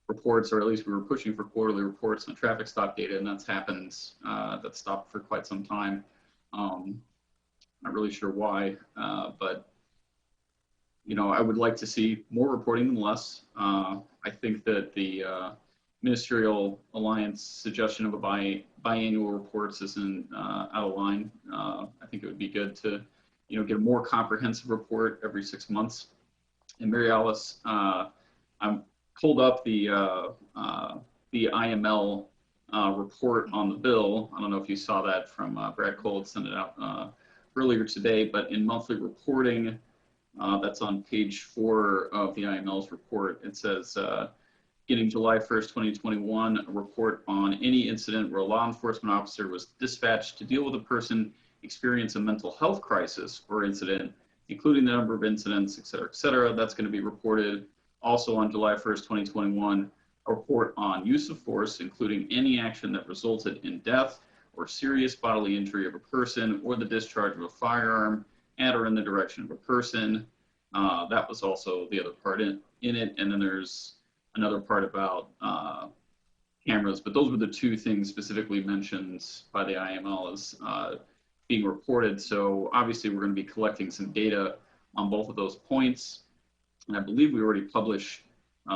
reports, or at least we were pushing for quarterly reports on traffic stop data, and that's happened, that stopped for quite some time. Not really sure why, but you know, I would like to see more reporting than less. I think that the Ministerial Alliance suggestion of a biannual reports isn't out of line. I think it would be good to, you know, get a more comprehensive report every 6 months. And Mary Alice, I'm pulled up the IML report on the bill. I don't know if you saw that from Brad Cole, sent it out earlier today, but in monthly reporting, that's on page 4 of the IML's report. It says, beginning July 1st, 2021, a report on any incident where a law enforcement officer was dispatched to deal with a person experiencing a mental health crisis or incident, including the number of incidents, et cetera, et cetera. That's going to be reported. Also on July 1st, 2021, a report on use of force, including any action that resulted in death or serious bodily injury of a person or the discharge of a firearm at or in the direction of a person. That was also the other part in it. And then there's another part about cameras, but those were the 2 things specifically mentioned by the IML as being reported. So obviously we're going to be collecting some data on both of those points. And I believe we already publish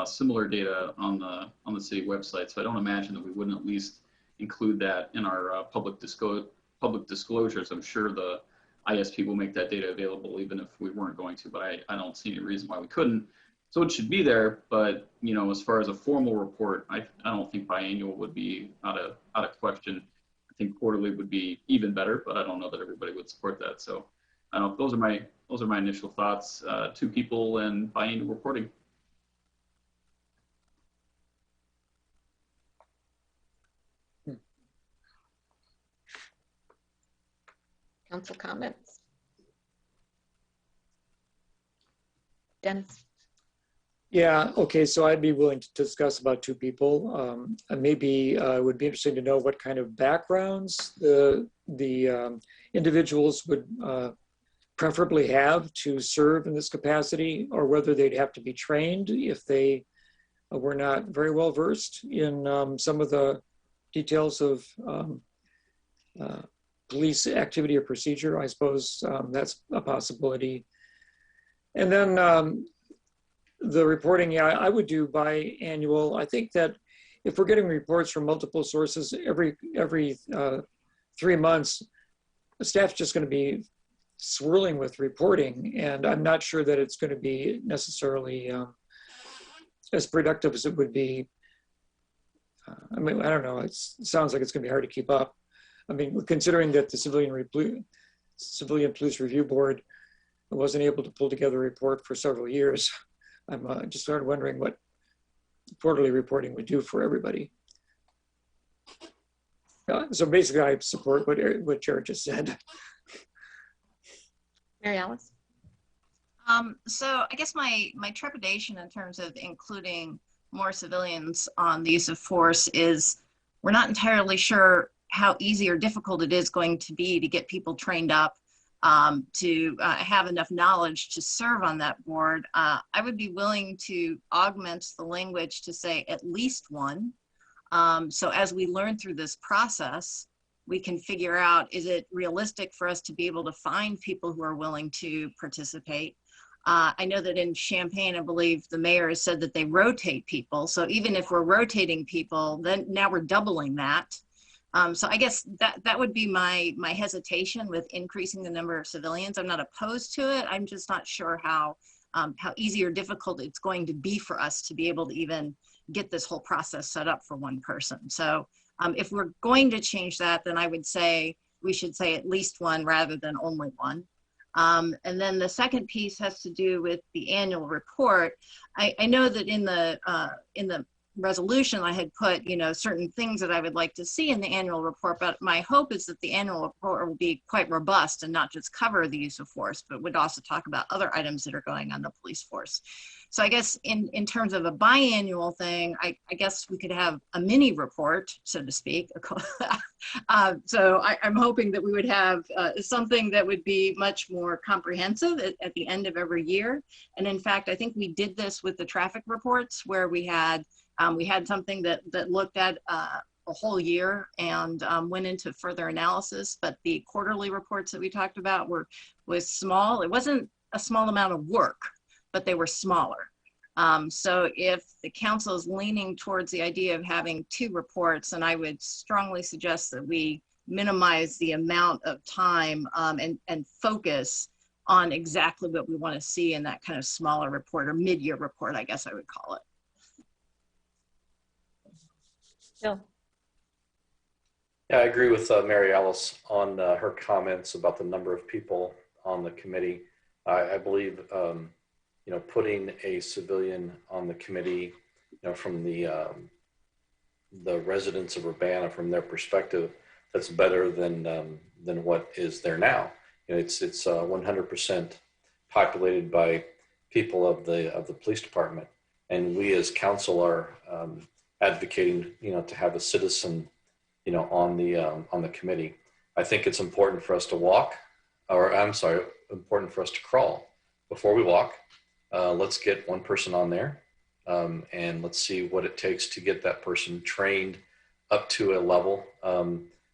similar data on the city website. So I don't imagine that we wouldn't at least include that in our public disclosures. I'm sure the ISP will make that data available even if we weren't going to, but I don't see any reason why we couldn't. So it should be there, but you know, as far as a formal report, I don't think biannual would be out of question. I think quarterly would be even better, but I don't know that everybody would support that. So I don't know, those are my initial thoughts. 2 people and biannual reporting. Council comments? Dennis? Yeah, okay, so I'd be willing to discuss about 2 people. Maybe it would be interesting to know what kind of backgrounds the individuals would preferably have to serve in this capacity, or whether they'd have to be trained if they were not very well versed in some of the details of police activity or procedure. I suppose that's a possibility. And then the reporting, yeah, I would do biannual. I think that if we're getting reports from multiple sources every 3 months, the staff's just going to be swirling with reporting, and I'm not sure that it's going to be necessarily as productive as it would be. I mean, I don't know. It sounds like it's going to be hard to keep up. I mean, considering that the Civilian Police Review Board wasn't able to pull together a report for several years, I'm just started wondering what quarterly reporting would do for everybody. So basically, I support what Jared just said. Mary Alice? So I guess my trepidation in terms of including more civilians on the use of force is we're not entirely sure how easy or difficult it is going to be to get people trained up to have enough knowledge to serve on that board. I would be willing to augment the language to say at least 1. So as we learn through this process, we can figure out, is it realistic for us to be able to find people who are willing to participate? I know that in Champaign, I believe the mayor has said that they rotate people. So even if we're rotating people, then now we're doubling that. So I guess that would be my hesitation with increasing the number of civilians. I'm not opposed to it. I'm just not sure how easy or difficult it's going to be for us to be able to even get this whole process set up for one person. So if we're going to change that, then I would say we should say at least one rather than only one. And then the second piece has to do with the annual report. I know that in the resolution I had put, you know, certain things that I would like to see in the annual report, but my hope is that the annual report will be quite robust and not just cover the use of force, but would also talk about other items that are going on the police force. So I guess in terms of a biannual thing, I guess we could have a mini report, so to speak. So I'm hoping that we would have something that would be much more comprehensive at the end of every year. And in fact, I think we did this with the traffic reports where we had something that looked at a whole year and went into further analysis, but the quarterly reports that we talked about was small. It wasn't a small amount of work, but they were smaller. So if the council is leaning towards the idea of having 2 reports, then I would strongly suggest that we minimize the amount of time and focus on exactly what we want to see in that kind of smaller report or mid-year report, I guess I would call it. Bill. Yeah, I agree with Mary Alice on her comments about the number of people on the committee. I believe, you know, putting a civilian on the committee, you know, from the residents of Urbana, from their perspective, that's better than what is there now. You know, it's 100% populated by people of the police department, and we as council are advocating, you know, to have a citizen, you know, on the committee. I think it's important for us to walk, or I'm sorry, important for us to crawl before we walk. Let's get one person on there, and let's see what it takes to get that person trained up to a level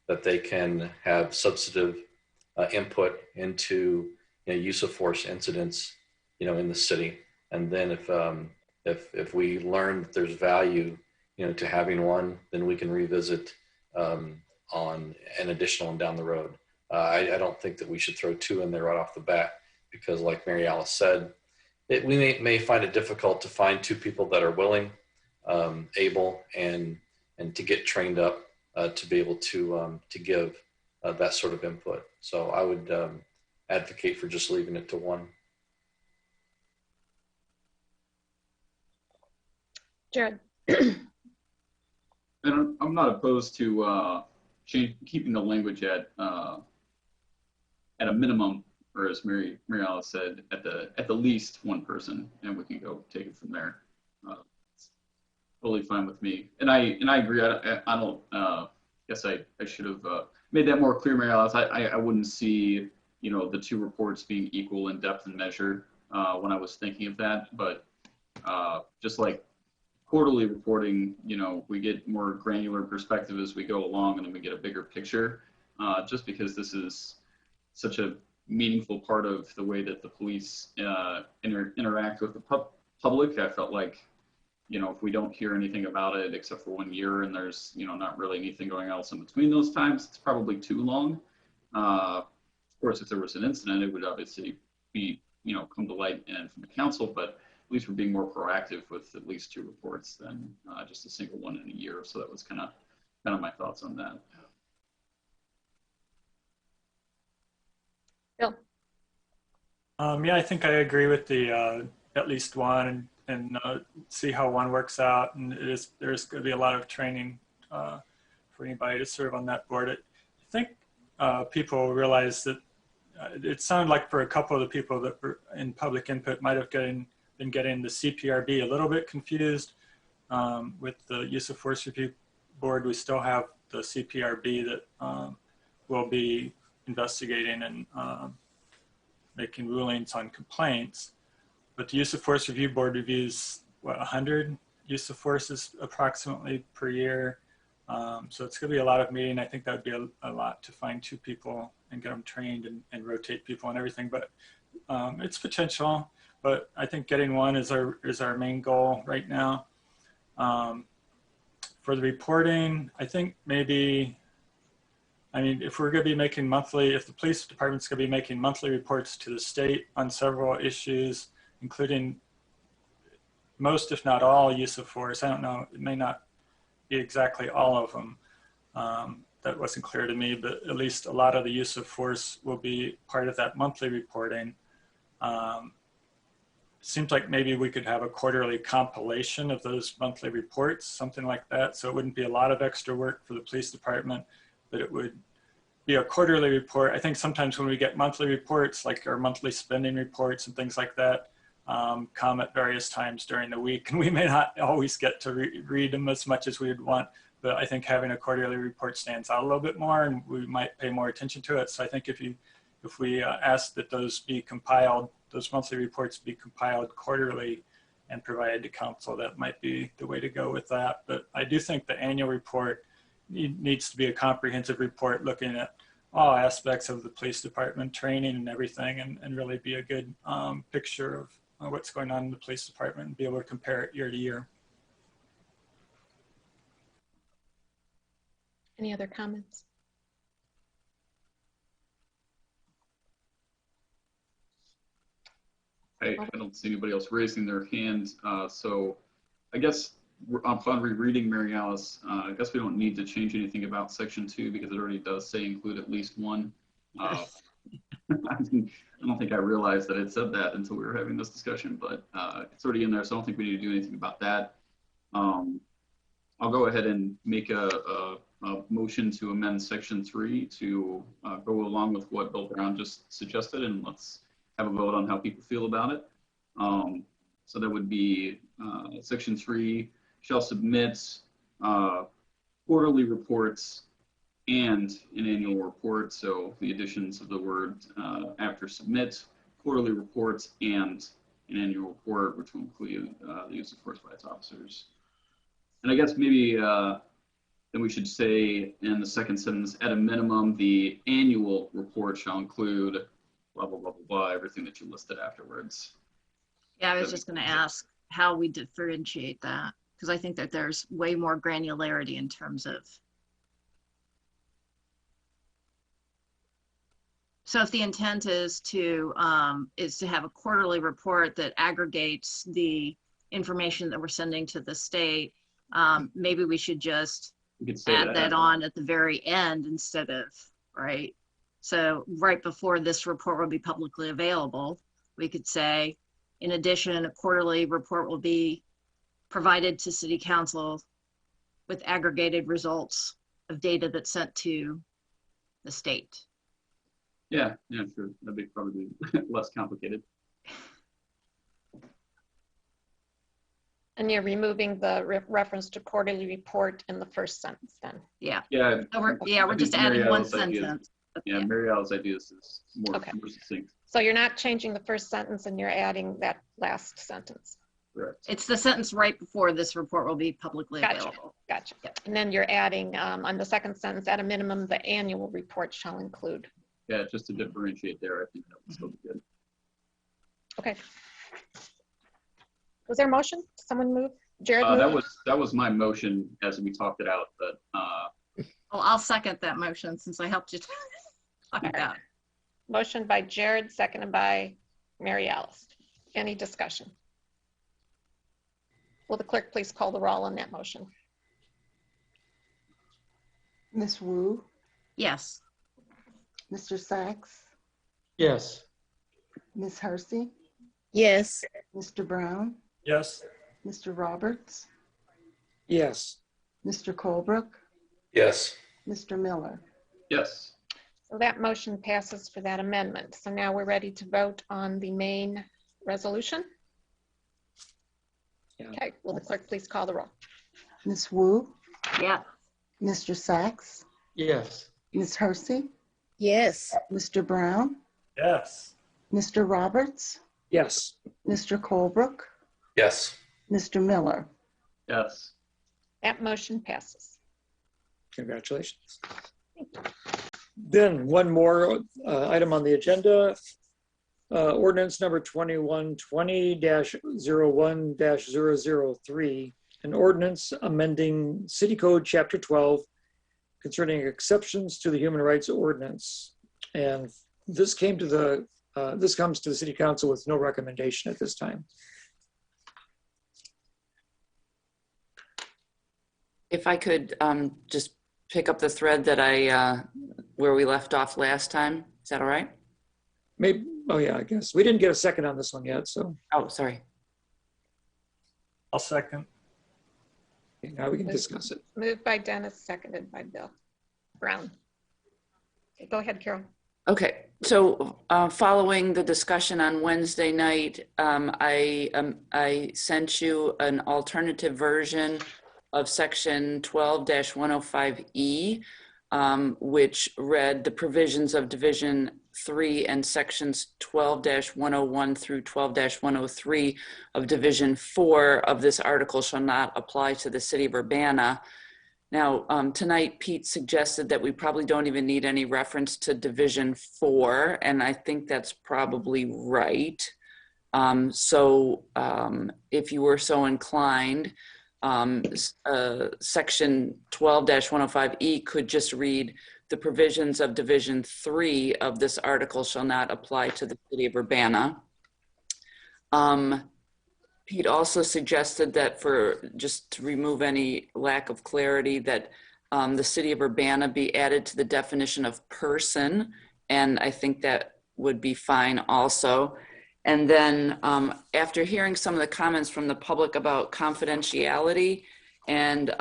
that they can have substantive input into, you know, use of force incidents, you know, in the city. And then if we learn that there's value, you know, to having one, then we can revisit on an additional one down the road. I don't think that we should throw 2 in there right off the bat, because like Mary Alice said, we may find it difficult to find 2 people that are willing, able, and to get trained up to be able to give that sort of input. So I would advocate for just leaving it to 1. Jared. And I'm not opposed to keeping the language at a minimum, or as Mary Alice said, at the least 1 person, and we can go take it from there. It's totally fine with me, and I agree. I don't guess I should have made that more clear, Mary Alice. I wouldn't see, you know, the 2 reports being equal in depth and measure when I was thinking of that, but just like quarterly reporting, you know, we get more granular perspective as we go along, and then we get a bigger picture. Just because this is such a meaningful part of the way that the police interact with the public, I felt like, you know, if we don't hear anything about it except for 1 year, and there's, you know, not really anything going else in between those times, it's probably too long. Of course, if there was an incident, it would obviously be, you know, come to light and from the council, but at least we're being more proactive with at least 2 reports than just a single one in a year. So that was kind of my thoughts on that. Bill. Yeah, I think I agree with the at least 1, and see how 1 works out. And there's going to be a lot of training for anybody to serve on that board. I think people realize that it sounded like for a couple of the people that were in public input might have been getting the CPRB a little bit confused. With the use of force review board, we still have the CPRB that will be investigating and making rulings on complaints. But the use of force review board reviews, what, 100 use of forces approximately per year. So it's going to be a lot of meeting. I think that would be a lot to find 2 people and get them trained and rotate people and everything. But it's potential. But I think getting 1 is our main goal right now. For the reporting, I think maybe, I mean, if we're going to be making monthly, if the police department's going to be making monthly reports to the state on several issues, including most, if not all, use of force. I don't know, it may not be exactly all of them. That wasn't clear to me, but at least a lot of the use of force will be part of that monthly reporting. Seems like maybe we could have a quarterly compilation of those monthly reports, something like that. So it wouldn't be a lot of extra work for the police department, but it would be a quarterly report. I think sometimes when we get monthly reports, like our monthly spending reports and things like that, come at various times during the week, and we may not always get to read them as much as we would want. But I think having a quarterly report stands out a little bit more, and we might pay more attention to it. So I think if we ask that those be compiled, those monthly reports be compiled quarterly and provided to council, that might be the way to go with that. But I do think the annual report needs to be a comprehensive report looking at all aspects of the police department, training and everything, and really be a good picture of what's going on in the police department and be able to compare it year to year. Any other comments? I don't see anybody else raising their hand. So I guess upon rereading Mary Alice, I guess we don't need to change anything about section 2 because it already does say include at least one. I don't think I realized that it said that until we were having this discussion, but it's already in there, so I don't think we need to do anything about that. I'll go ahead and make a motion to amend section 3 to go along with what Bill Brown just suggested, and let's have a vote on how people feel about it. So that would be section 3 shall submit quarterly reports and an annual report. So the additions of the word after submit, quarterly reports, and an annual report, which will include the use of force by its officers. And I guess maybe then we should say in the second sentence, at a minimum, the annual report shall include blah, blah, blah, blah, blah, everything that you listed afterwards. Yeah, I was just going to ask how we differentiate that, because I think that there's way more granularity in terms of. So if the intent is to have a quarterly report that aggregates the information that we're sending to the state, maybe we should just add that on at the very end instead of, right? So right before this report will be publicly available, we could say, in addition, a quarterly report will be provided to City Council with aggregated results of data that's sent to the state. Yeah, sure. That'd be probably less complicated. And you're removing the reference to quarterly report in the first sentence then? Yeah. So we're just adding one sentence. Yeah, Mary Alice's idea is more succinct. So you're not changing the first sentence and you're adding that last sentence? Correct. It's the sentence right before this report will be publicly available. Gotcha. And then you're adding on the second sentence, at a minimum, the annual report shall include. Yeah, just to differentiate there, I think that would still be good. Okay. Was there a motion? Someone move? Jared that was my motion as we talked it out, but well, I'll second that motion since I helped you talk it out. Motion by Jared, seconded by Mary Alice. Any discussion? Will the clerk please call the roll on that motion? Ms. Wu? Yes. Mr. Sachs? Yes. Ms. Hersey? Yes. Mr. Brown? Yes. Mr. Roberts? Yes. Mr. Colebrook? Yes. Mr. Miller? Yes. So that motion passes for that amendment. So now we're ready to vote on the main resolution. Yeah. Okay, will the clerk please call the roll? Ms. Wu? Yeah. Mr. Sachs? Yes. Ms. Hersey? Yes. Mr. Brown? Yes. Mr. Roberts? Yes. Mr. Colebrook? Yes. Mr. Miller? Yes. That motion passes. Congratulations. Then one more item on the agenda. Ordinance number 2120-01-003, an ordinance amending City Code Chapter 12 concerning exceptions to the Human Rights Ordinance. And this came to this comes to the City Council with no recommendation at this time. If I could just pick up the thread that where we left off last time. Is that all right? Maybe, oh yeah, I guess. We didn't get a second on this one yet, so. Oh, sorry. I'll second. Okay, now we can discuss it. Moved by Dennis, seconded by Bill Brown. Okay, go ahead, Carol. Okay, so following the discussion on Wednesday night, I sent you an alternative version of section 12-105E, which read the provisions of Division 3 and sections 12-101 through 12-103 of Division 4 of this article shall not apply to the city of Urbana. Now, tonight, Pete suggested that we probably don't even need any reference to Division 4, and I think that's probably right. If you were so inclined, section 12-105E could just read, the provisions of Division 3 of this article shall not apply to the city of Urbana. Pete also suggested that just to remove any lack of clarity, that the city of Urbana be added to the definition of person, and I think that would be fine also. And then after hearing some of the comments from the public about confidentiality, and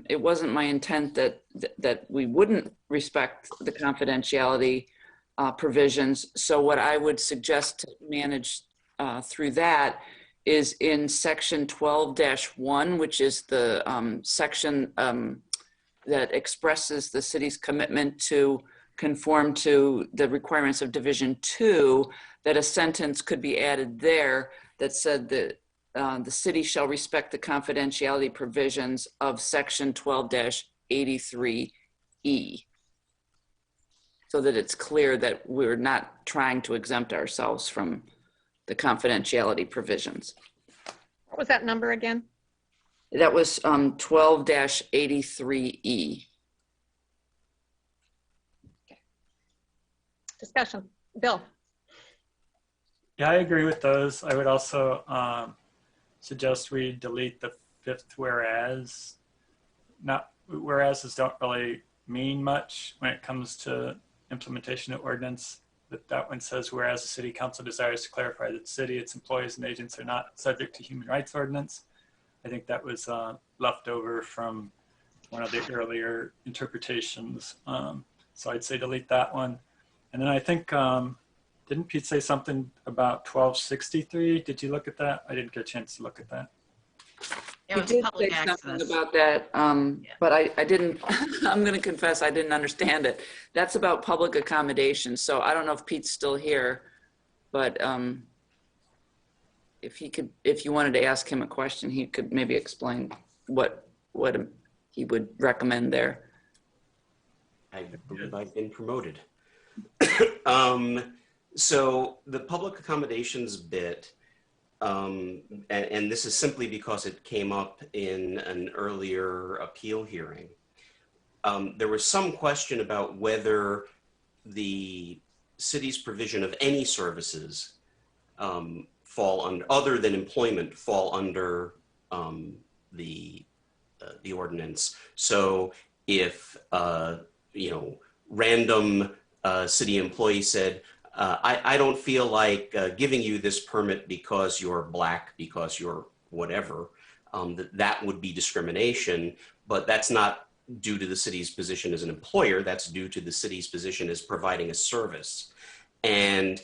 it wasn't my intent that we wouldn't respect the confidentiality provisions. So what I would suggest to manage through that is in section 12-1, which is the section that expresses the city's commitment to conform to the requirements of Division 2, that a sentence could be added there that said that the city shall respect the confidentiality provisions of section 12-83E, so that it's clear that we're not trying to exempt ourselves from the confidentiality provisions. What was that number again? That was 12-83E. Discussion. Bill. Yeah, I agree with those. I would also suggest we delete the fifth whereas. Whereases don't really mean much when it comes to implementation of ordinance. That one says, whereas the city council desires to clarify that the city, its employees and agents are not subject to human rights ordinance. I think that was left over from one of the earlier interpretations. So I'd say delete that one. And then I think, didn't Pete say something about 1263? Did you look at that? I didn't get a chance to look at that. He did say something about that, but I didn't, I'm going to confess I didn't understand it. That's about public accommodation. So I don't know if Pete's still here, but if you wanted to ask him a question, he could maybe explain what he would recommend there. I believe I've been promoted. So the public accommodations bit, and this is simply because it came up in an earlier appeal hearing. There was some question about whether the city's provision of any services fall under, other than employment, fall under the ordinance. So if random city employee said, I don't feel like giving you this permit because you're Black, because you're whatever, that would be discrimination, but that's not due to the city's position as an employer, that's due to the city's position as providing a service. And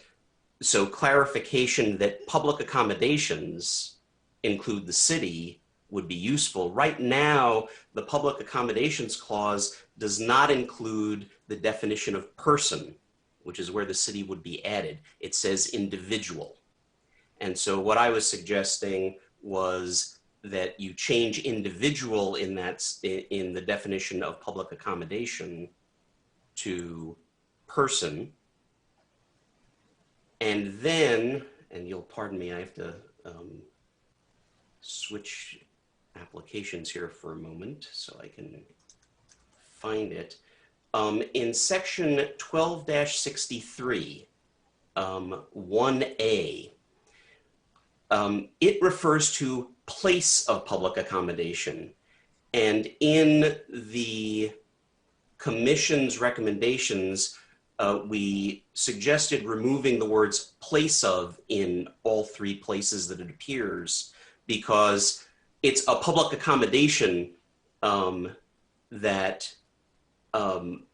so clarification that public accommodations include the city would be useful. Right now, the public accommodations clause does not include the definition of person, which is where the city would be added. It says individual. And so what I was suggesting was that you change individual in the definition of public accommodation to person. And then, and you'll pardon me, I have to switch applications here for a moment so I can find it. In section 12-63, 1A, it refers to place of public accommodation. And in the commission's recommendations, we suggested removing the words place of in all three places that it appears, because it's a public accommodation that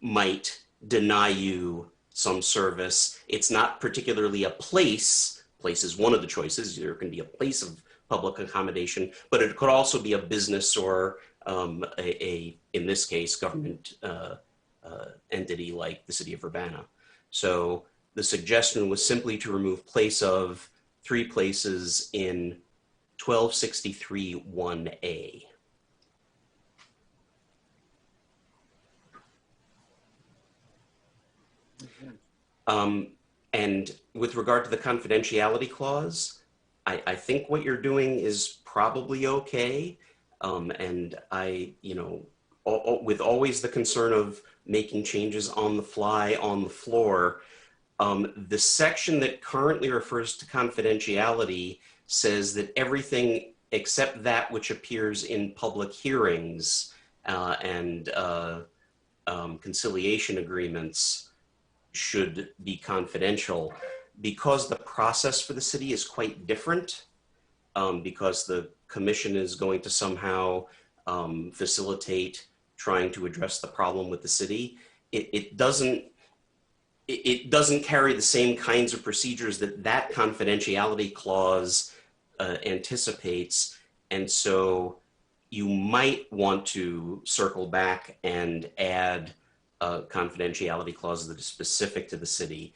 might deny you some service. It's not particularly a place. Place is one of the choices. There can be a place of public accommodation, but it could also be a business or in this case, government entity like the city of Urbana. So the suggestion was simply to remove place of three places in 1263 1A. And with regard to the confidentiality clause, I think what you're doing is probably okay. And I, with always the concern of making changes on the fly, on the floor, the section that currently refers to confidentiality says that everything except that which appears in public hearings and conciliation agreements should be confidential. Because the process for the city is quite different, because the commission is going to somehow facilitate trying to address the problem with the city, it doesn't carry the same kinds of procedures that confidentiality clause anticipates. And so you might want to circle back and add a confidentiality clause that is specific to the city.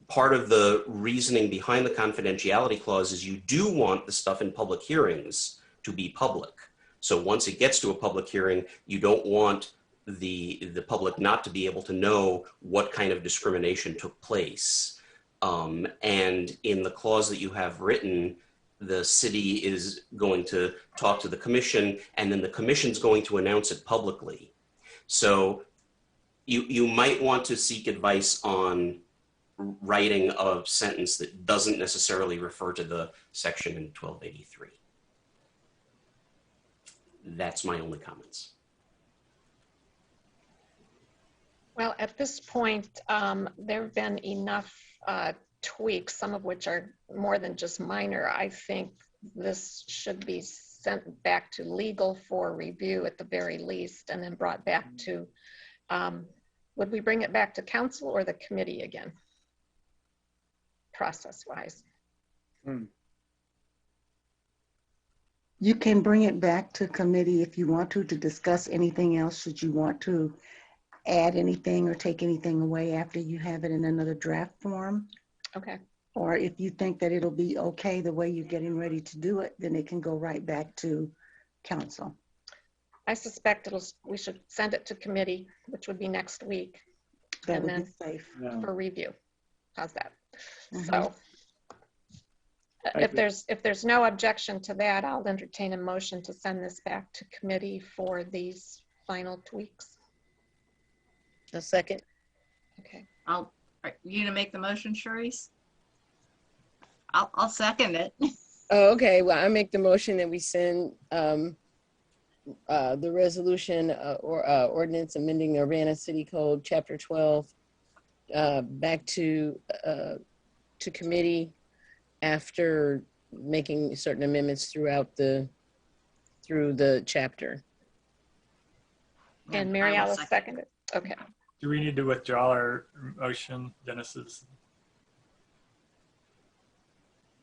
Part of the reasoning behind the confidentiality clause is you do want the stuff in public hearings to be public. So once it gets to a public hearing, you don't want the public not to be able to know what kind of discrimination took place. And in the clause that you have written, the city is going to talk to the commission, and then the commission's going to announce it publicly. So you might want to seek advice on writing a sentence that doesn't necessarily refer to the section in 1283. That's my only comments. Well, at this point, there have been enough tweaks, some of which are more than just minor. I think this should be sent back to legal for review at the very least, and then brought back to, would we bring it back to council or the committee again? Process-wise. You can bring it back to committee if you want to discuss anything else. Should you want to add anything or take anything away after you have it in another draft form? Okay. Or if you think that it'll be okay the way you're getting ready to do it, then it can go right back to council. I suspect we should send it to committee, which would be next week. That and would then be safe. for review. How's that? Mhm. So if there's no objection to that, I'll entertain a motion to send this back to committee for these final tweaks. A second. Okay. Are you gonna make the motion, Charisse? I'll second it. Oh, okay. Well, I make the motion that we send the resolution or ordinance amending the Urbana City Code, Chapter 12, back to committee after making certain amendments through the chapter. And Mary Alice seconded. Okay. Do we need to withdraw our motion, Dennis's?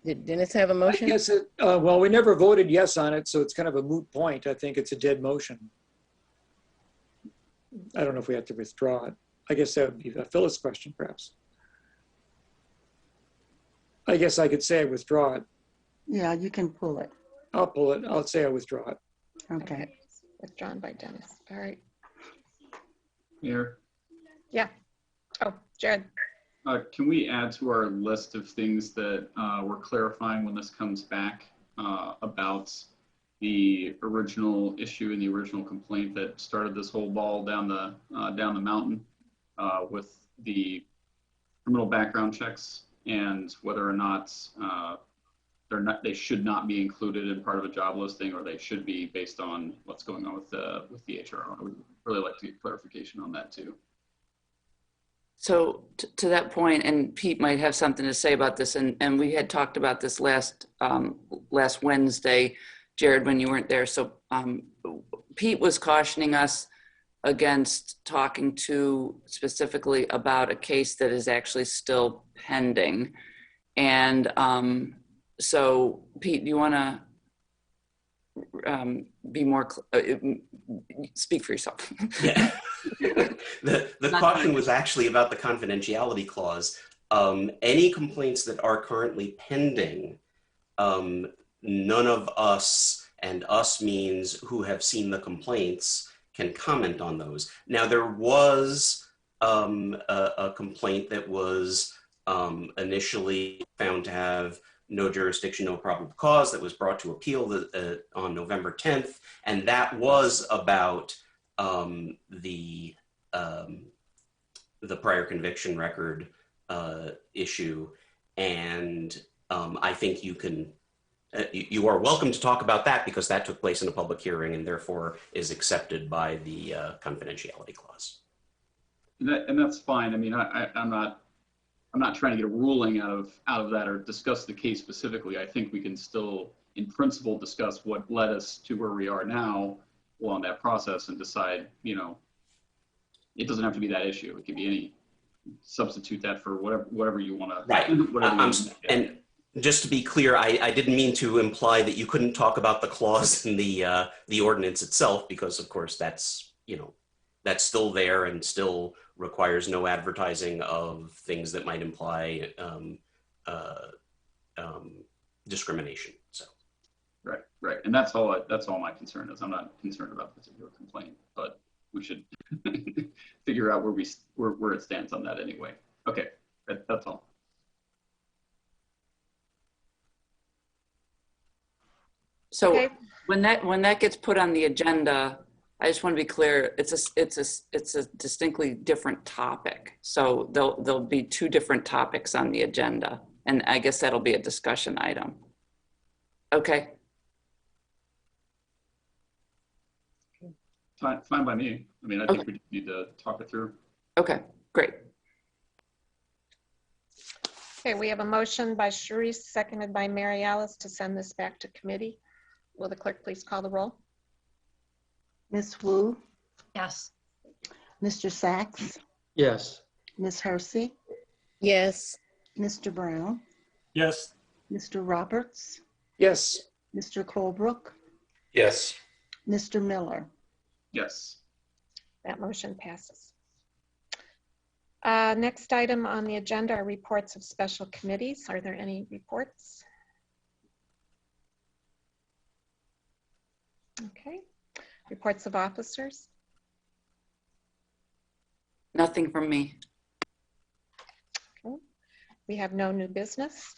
Did Dennis have a motion? I guess well, we never voted yes on it, so it's kind of a moot point. I think it's a dead motion. I don't know if we have to withdraw it. I guess that would be a Phyllis question, perhaps. I guess I could say I withdraw it. Yeah, you can pull it. I'll pull it. I'll say I withdraw it. Okay. Withdrawn by Dennis. All right. Mayor? Yeah. Oh, Jared. Can we add to our list of things that we're clarifying when this comes back about the original issue and the original complaint that started this whole ball down the mountain with the criminal background checks, and whether or not they should not be included in part of a job listing, or they should be based on what's going on with the HRO. I would really like to get clarification on that too. So to that point, and Pete might have something to say about this, and we had talked about this last Wednesday, Jared, when you weren't there. So Pete was cautioning us against talking specifically about a case that is actually still pending. And so Pete, do you want to be more, speak for yourself? Yeah. The caution was actually about the confidentiality clause. Any complaints that are currently pending, none of us, and us means who have seen the complaints, can comment on those. Now, there was a complaint that was initially found to have no jurisdiction, no probable cause, that was brought to appeal on November 10th. And that was about the prior conviction record issue. And I think you are welcome to talk about that, because that took place in a public hearing and therefore is accepted by the confidentiality clause. And that's fine. I mean, I'm not trying to get a ruling out of that or discuss the case specifically. I think we can still, in principle, discuss what led us to where we are now along that process and decide, you know, it doesn't have to be that issue. It could be any, substitute that for whatever you want to. Right. And just to be clear, I didn't mean to imply that you couldn't talk about the clause in the ordinance itself, because of course that's, you know, that's still there and still requires no advertising of things that might imply discrimination. So. Right. And that's all my concern is. I'm not concerned about a particular complaint, but we should figure out where it stands on that anyway. Okay, that's all. So Okay. when that gets put on the agenda, I just want to be clear, it's a distinctly different topic. So there'll be two different topics on the agenda, and I guess that'll be a discussion item. Okay. Fine by me. I mean, I think we need to talk it through. Okay, great. Okay, we have a motion by Sharice, seconded by Mary Alice, to send this back to committee. Will the clerk please call the roll? Ms. Wu? Yes. Mr. Sachs? Yes. Ms. Hersey? Yes. Mr. Brown? Yes. Mr. Roberts? Yes. Mr. Colebrook? Yes. Mr. Miller? Yes. That motion passes. Next item on the agenda are reports of special committees. Are there any reports? Okay. Reports of officers? Nothing from me. Okay. We have no new business.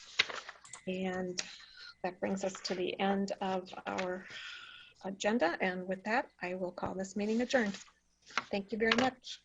And that brings us to the end of our agenda. And with that, I will call this meeting adjourned. Thank you very much.